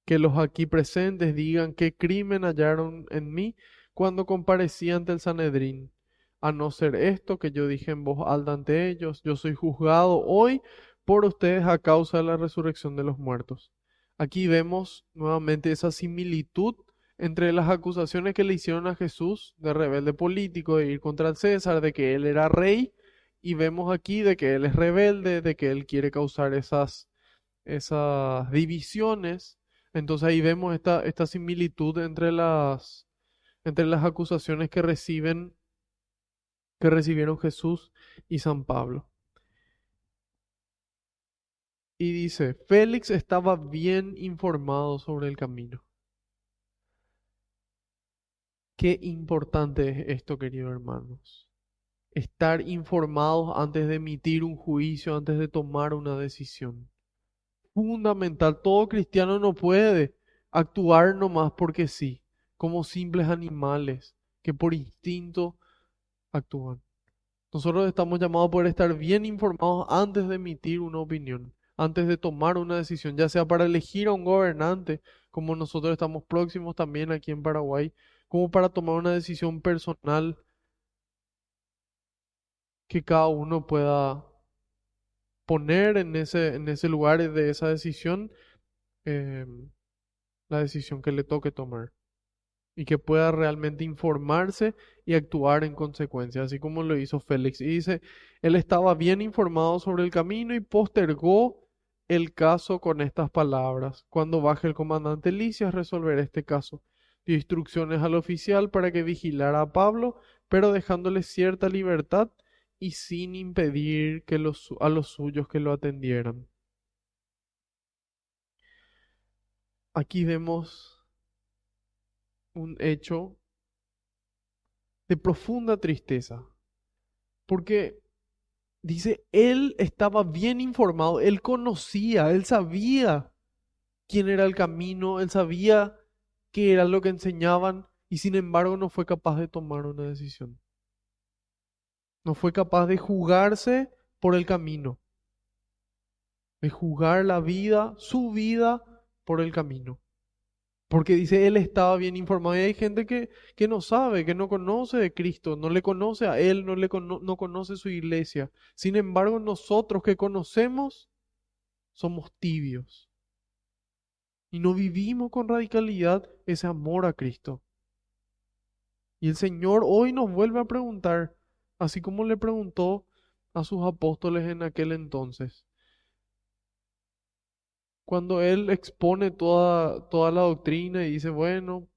Que los aquí presentes digan qué crimen hallaron en mí cuando comparecí ante el Sanedrín. A no ser esto que yo dije en voz alta ante ellos, yo soy juzgado hoy por ustedes a causa de la resurrección de los muertos. Aquí vemos nuevamente esa similitud entre las acusaciones que le hicieron a Jesús de rebelde político, de ir contra el César, de que él era rey, y vemos aquí de que él es rebelde, de que él quiere causar esas divisiones. Entonces ahí vemos esta similitud entre las acusaciones que recibieron Jesús y San Pablo. Y dice, Félix estaba bien informado sobre el camino. Qué importante es esto, queridos hermanos. Estar informados antes de emitir un juicio, antes de tomar una decisión. Fundamental. Todo cristiano no puede actuar nomás porque sí, como simples animales que por instinto actúan. Nosotros estamos llamados a poder estar bien informados antes de emitir una opinión, antes de tomar una decisión, ya sea para elegir a un gobernante, como nosotros estamos próximos también aquí en Paraguay, como para tomar una decisión personal que cada uno pueda poner en ese lugar de esa decisión, eh, la decisión que le toque tomar. Y que pueda realmente informarse y actuar en consecuencia, así como lo hizo Félix. Y dice, él estaba bien informado sobre el camino y postergó el caso con estas palabras. Cuando baje el comandante Licias, resolverá este caso. Dio instrucciones al oficial para que vigilara a Pablo, pero dejándole cierta libertad y sin impedir que a los suyos que lo atendieran. Aquí vemos un hecho de profunda tristeza, porque dice, él estaba bien informado, él conocía, él sabía quién era el camino, él sabía qué era lo que enseñaban y sin embargo no fue capaz de tomar una decisión. No fue capaz de jugarse por el camino, de jugar la vida, su vida por el camino. Porque dice, él estaba bien informado y hay gente que no sabe, que no conoce de Cristo, no le conoce a él, no conoce su iglesia. Sin embargo, nosotros que conocemos somos tibios. y no vivimos con radicalidad ese amor a Cristo. Y el Señor hoy nos vuelve a preguntar, así como le preguntó a sus apóstoles en aquel entonces, cuando Él expone toda la doctrina y dice, bueno,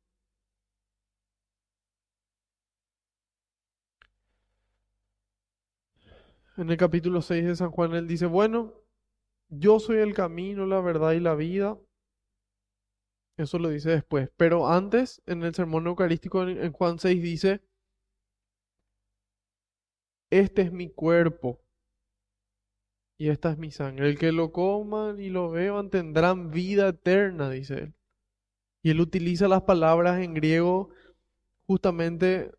en el capítulo 6 de San Juan, Él dice, bueno, yo soy el camino, la verdad y la vida. Eso lo dice después. Pero antes, en el sermón eucarístico en Juan 6 dice, este es mi cuerpo y esta es mi sangre. El que lo coman y lo beban tendrán vida eterna, dice él. Y él utiliza las palabras en griego justamente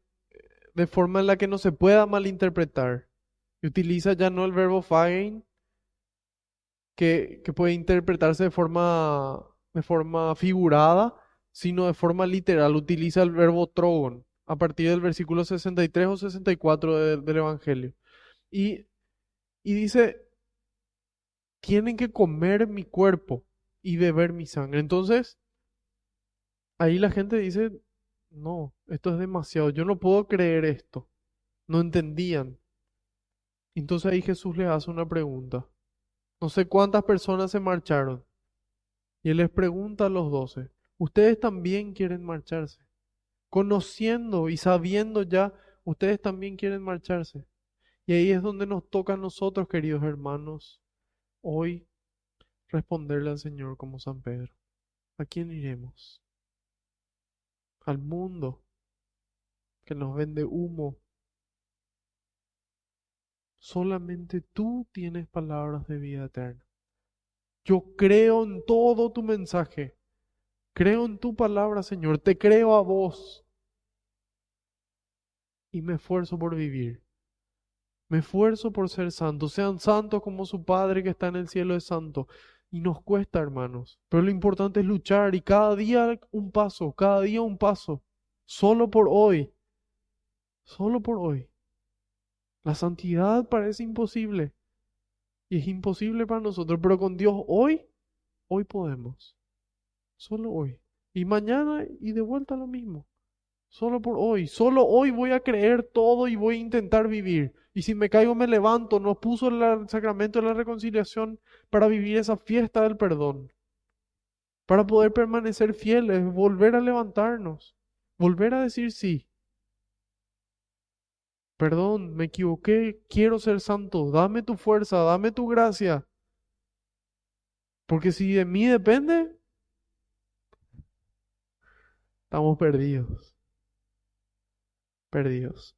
de forma en la que no se pueda malinterpretar. Y utiliza ya no el verbo phagein, que puede interpretarse de forma figurada, sino de forma literal. Utiliza el verbo trogon a partir del versículo 63 o 64 del Evangelio. Y, y dice, tienen que comer mi cuerpo y beber mi sangre. Entonces, ahí la gente dice, no, esto es demasiado, yo no puedo creer esto. No entendían. Entonces ahí Jesús les hace una pregunta. No sé cuántas personas se marcharon. Y él les pregunta a los 12, ¿ustedes también quieren marcharse? Conociendo y sabiendo ya, ustedes también quieren marcharse. Y ahí es donde nos toca a nosotros, queridos hermanos, hoy responderle al Señor como San Pedro. ¿A quién iremos? Al mundo que nos vende humo. Solamente tú tienes palabras de vida eterna. Yo creo en todo tu mensaje. Creo en tu palabra, Señor. Te creo a vos. Y me esfuerzo por vivir. Me esfuerzo por ser santo. Sean santos como su Padre que está en el cielo es santo. Y nos cuesta, hermanos. Pero lo importante es luchar y cada día un paso, cada día un paso. Solo por hoy. Solo por hoy. La santidad parece imposible. Y es imposible para nosotros. Pero con Dios hoy podemos. Solo hoy. Y mañana y de vuelta lo mismo. Solo por hoy. Solo hoy voy a creer todo y voy a intentar vivir. Y si me caigo me levanto. Nos puso el sacramento de la reconciliación para vivir esa fiesta del perdón. Para poder permanecer fieles, volver a levantarnos. Volver a decir sí. Perdón, me equivoqué, quiero ser santo. Dame tu fuerza, dame tu gracia. Porque si de mí depende, estamos perdidos. Perdidos.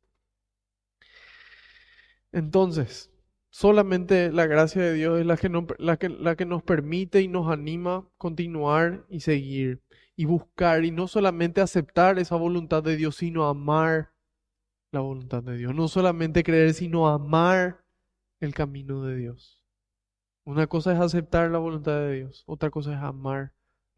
Entonces, solamente la gracia de Dios es la que nos permite y nos anima a continuar y seguir y buscar y no solamente aceptar esa voluntad de Dios, sino amar la voluntad de Dios. No solamente creer, sino amar el camino de Dios. Una cosa es aceptar la voluntad de Dios, otra cosa es amar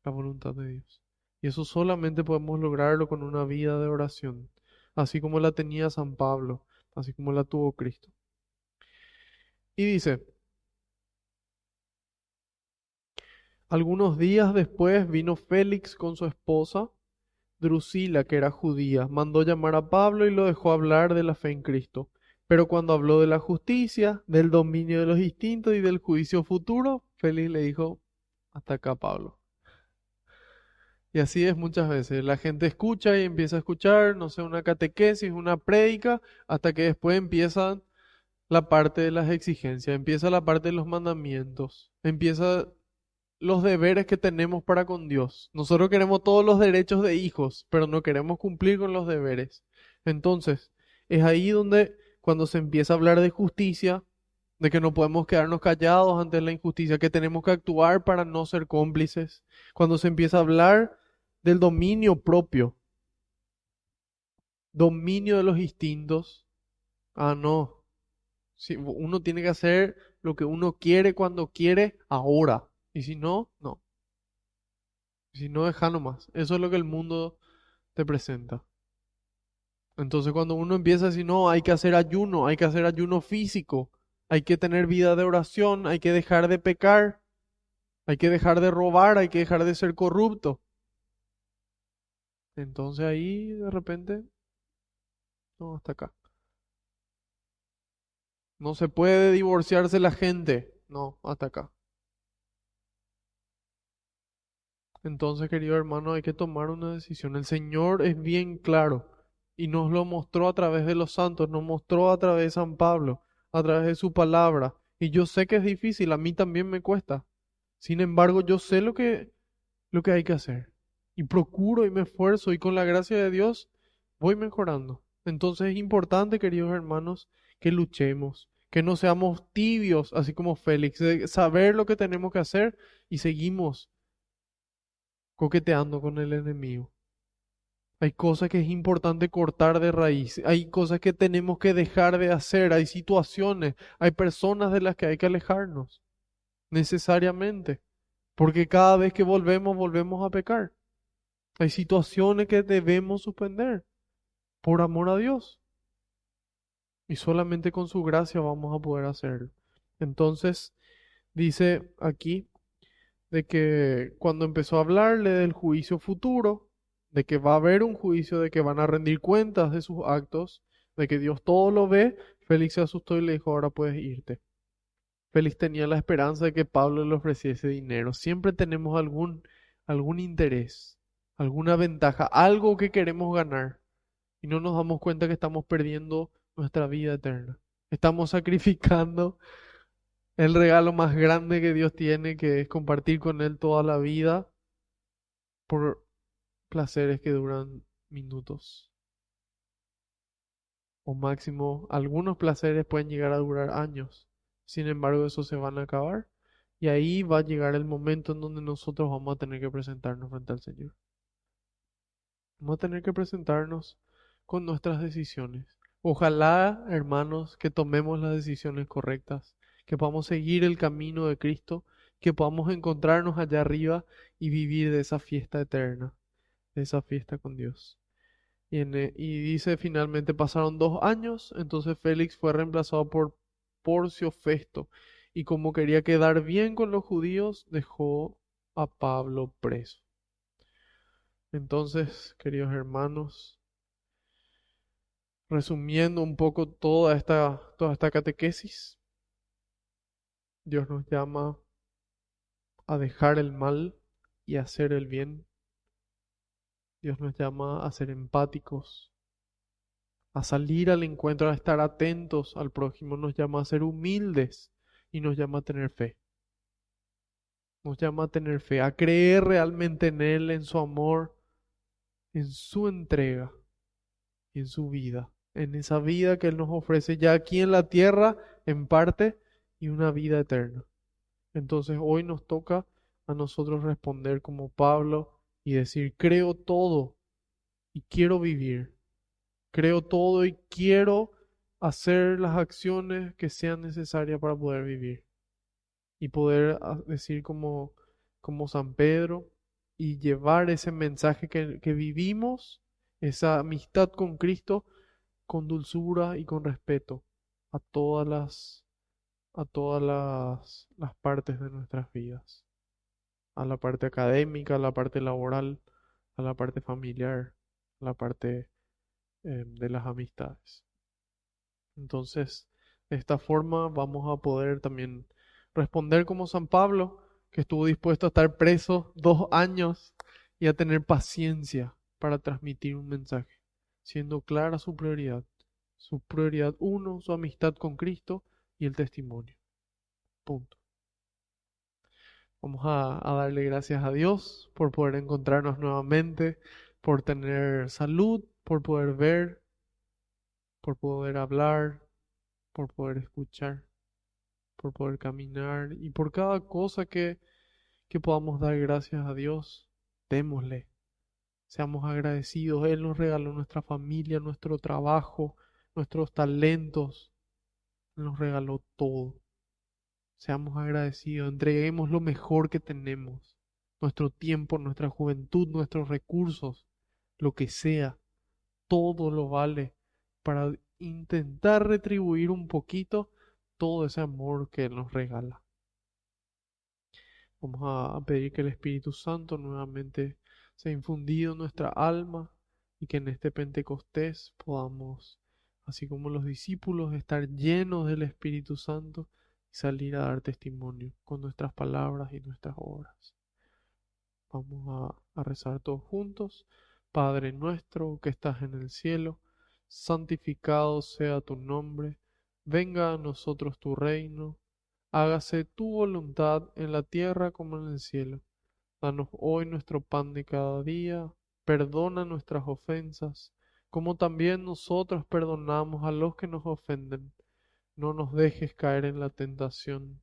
la voluntad de Dios. Y eso solamente podemos lograrlo con una vida de oración, así como la tenía San Pablo, así como la tuvo Cristo. Y dice, algunos días después vino Félix con su esposa, Drusila, que era judía, mandó llamar a Pablo y lo dejó hablar de la fe en Cristo. Pero cuando habló de la justicia, del dominio de los instintos y del juicio futuro, Félix le dijo, hasta acá, Pablo. Y así es muchas veces. La gente escucha y empieza a escuchar, no sé, una catequesis, una prédica, hasta que después empieza la parte de las exigencias, empieza la parte de los mandamientos, empieza los deberes que tenemos para con Dios. Nosotros queremos todos los derechos de hijos, pero no queremos cumplir con los deberes. Entonces, es ahí donde cuando se empieza a hablar de justicia, de que no podemos quedarnos callados ante la injusticia, que tenemos que actuar para no ser cómplices. Cuando se empieza a hablar del dominio propio, dominio de los instintos, ah, no. Si uno tiene que hacer lo que uno quiere cuando quiere ahora. Y si no, no. Si no, deja nomás. Eso es lo que el mundo te presenta. Entonces, cuando uno empieza a decir, no, hay que hacer ayuno físico, hay que tener vida de oración, hay que dejar de pecar, Hay que dejar de robar, hay que dejar de ser corrupto. Entonces ahí de repente, no, hasta acá. No se puede divorciarse la gente. No, hasta acá. Entonces, querido hermano, hay que tomar una decisión. El Señor es bien claro y nos lo mostró a través de los santos, nos mostró a través de San Pablo, a través de su palabra. Y yo sé que es difícil, a mí también me cuesta. Sin embargo, yo sé lo que hay que hacer. Y procuro y me esfuerzo y con la gracia de Dios voy mejorando. Entonces es importante, queridos hermanos, que luchemos, que no seamos tibios, así como Félix, de saber lo que tenemos que hacer y seguimos coqueteando con el enemigo. Hay cosas que es importante cortar de raíz, hay cosas que tenemos que dejar de hacer, hay situaciones, hay personas de las que hay que alejarnos, necesariamente, porque cada vez que volvemos, volvemos a pecar. Hay situaciones que debemos suspender por amor a Dios y solamente con su gracia vamos a poder hacerlo. Entonces, dice aquí de que cuando empezó a hablarle del juicio futuro, de que va a haber un juicio, de que van a rendir cuentas de sus actos, de que Dios todo lo ve, Félix se asustó y le dijo, ahora puedes irte. Félix tenía la esperanza de que Pablo le ofreciese dinero. Siempre tenemos algún interés, alguna ventaja, algo que queremos ganar y no nos damos cuenta que estamos perdiendo nuestra vida eterna. Estamos sacrificando el regalo más grande que Dios tiene, que es compartir con Él toda la vida por placeres que duran minutos o máximo. Algunos placeres pueden llegar a durar años. Sin embargo, esos se van a acabar y ahí va a llegar el momento en donde nosotros vamos a tener que presentarnos frente al Señor. Vamos a tener que presentarnos con nuestras decisiones. Ojalá, hermanos, que tomemos las decisiones correctas, que podamos seguir el camino de Cristo, que podamos encontrarnos allá arriba y vivir de esa fiesta eterna, de esa fiesta con Dios. Y dice finalmente pasaron 2 años, entonces Félix fue reemplazado por Porcio Festo, y como quería quedar bien con los judíos, dejó a Pablo preso. Entonces, queridos hermanos, resumiendo un poco toda esta catequesis, Dios nos llama a dejar el mal y a hacer el bien. Dios nos llama a ser empáticos, a salir al encuentro, a estar atentos al prójimo. Nos llama a ser humildes y nos llama a tener fe. Nos llama a tener fe, a creer realmente en Él, en su amor, en su entrega y en su vida, en esa vida que Él nos ofrece ya aquí en la tierra, en parte, y una vida eterna. Entonces hoy nos toca a nosotros responder como Pablo y decir, creo todo y quiero vivir. Creo todo y quiero hacer las acciones que sean necesarias para poder vivir. Y poder decir como San Pedro y llevar ese mensaje que vivimos, esa amistad con Cristo, con dulzura y con respeto a todas las partes de nuestras vidas, a la parte académica, a la parte laboral, a la parte familiar, a la parte de las amistades. Entonces, de esta forma vamos a poder también responder como San Pablo, que estuvo dispuesto a estar preso 2 años y a tener paciencia para transmitir un mensaje, siendo clara su prioridad. Su prioridad uno, su amistad con Cristo y el testimonio. Punto. Vamos a darle gracias a Dios por poder encontrarnos nuevamente, por tener salud, por poder ver, por poder hablar, por poder escuchar, por poder caminar y por cada cosa que podamos dar gracias a Dios, démosle, seamos agradecidos. Él nos regaló nuestra familia, nuestro trabajo, nuestros talentos, Él nos regaló todo. Seamos agradecidos, entreguemos lo mejor que tenemos, nuestro tiempo, nuestra juventud, nuestros recursos, lo que sea, todo lo vale para intentar retribuir un poquito todo ese amor que Él nos regala. Vamos a pedir que el Espíritu Santo nuevamente sea infundido en nuestra alma y que en este Pentecostés podamos, así como los discípulos, estar llenos del Espíritu Santo y salir a dar testimonio con nuestras palabras y nuestras obras. Vamos a rezar todos juntos. Padre nuestro que estás en el cielo, santificado sea tu nombre, venga a nosotros tu reino, hágase tu voluntad en la tierra como en el cielo. Danos hoy nuestro pan de cada día, perdona nuestras ofensas, como también nosotros perdonamos a los que nos ofenden. No nos dejes caer en la tentación,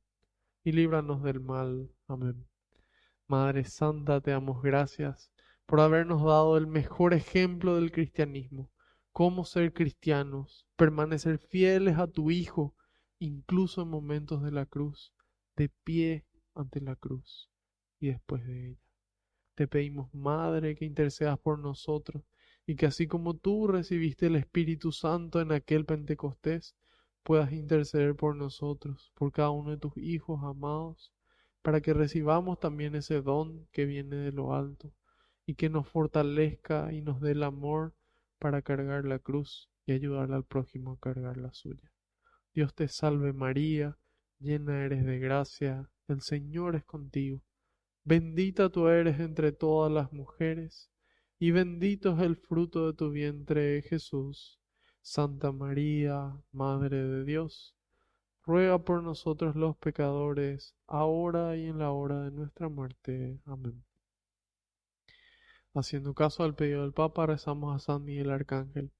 y líbranos del mal. Amén. Madre Santa, te damos gracias por habernos dado el mejor ejemplo del cristianismo, cómo ser cristianos, permanecer fieles a tu Hijo, incluso en momentos de la cruz, de pie ante la cruz y después de ella. Te pedimos, Madre, que intercedas por nosotros y que así como tú recibiste el Espíritu Santo en aquel Pentecostés, puedas interceder por nosotros, por cada uno de tus hijos amados, para que recibamos también ese don que viene de lo alto y que nos fortalezca y nos dé el amor para cargar la cruz y ayudar al prójimo a cargar la suya. Dios te salve María, llena eres de gracia, el Señor es contigo. Bendita tú eres entre todas las mujeres, y bendito es el fruto de tu vientre, Jesús. Santa María, Madre de Dios, ruega por nosotros los pecadores, ahora y en la hora de nuestra muerte. Amén. Haciendo caso al pedido del Papa, rezamos a San Miguel Arcángel.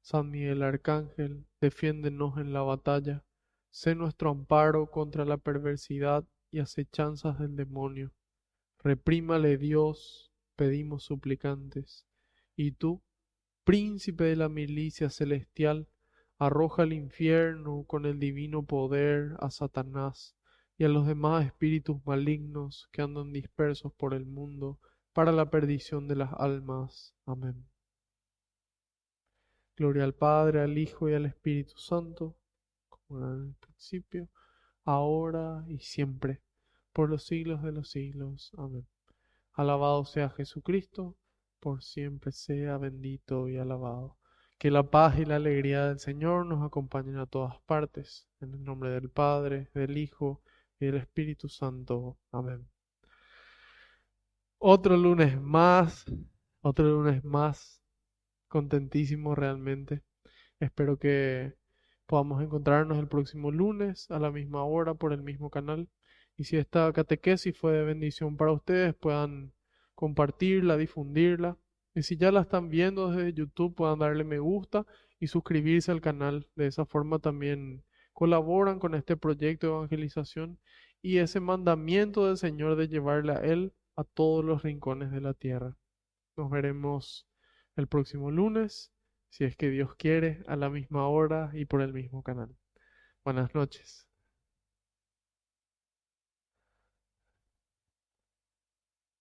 San Miguel Arcángel, defiéndenos en la batalla, sé nuestro amparo contra la perversidad y acechanzas del demonio. Reprímale Dios, pedimos suplicantes. Y tú, príncipe de la milicia celestial, arroja al infierno con el divino poder a Satanás y a los demás espíritus malignos que andan dispersos por el mundo para la perdición de las almas. Amén. Gloria al Padre, al Hijo y al Espíritu Santo, como era en el principio, ahora y siempre, por los siglos de los siglos. Amén. Alabado sea Jesucristo, por siempre sea bendito y alabado. Que la paz y la alegría del Señor nos acompañen a todas partes. En el nombre del Padre, del Hijo y del Espíritu Santo. Amén. Otro lunes más, otro lunes más, contentísimo realmente. Espero que podamos encontrarnos el próximo lunes a la misma hora por el mismo canal. Y si esta catequesis fue de bendición para ustedes, puedan compartirla, difundirla. Y si ya la están viendo desde YouTube, puedan darle me gusta y suscribirse al canal. De esa forma también colaboran con este proyecto de evangelización y ese mandamiento del Señor de llevarle a Él a todos los rincones de la tierra. Nos veremos el próximo lunes, si es que Dios quiere, a la misma hora y por el mismo canal. Buenas noches.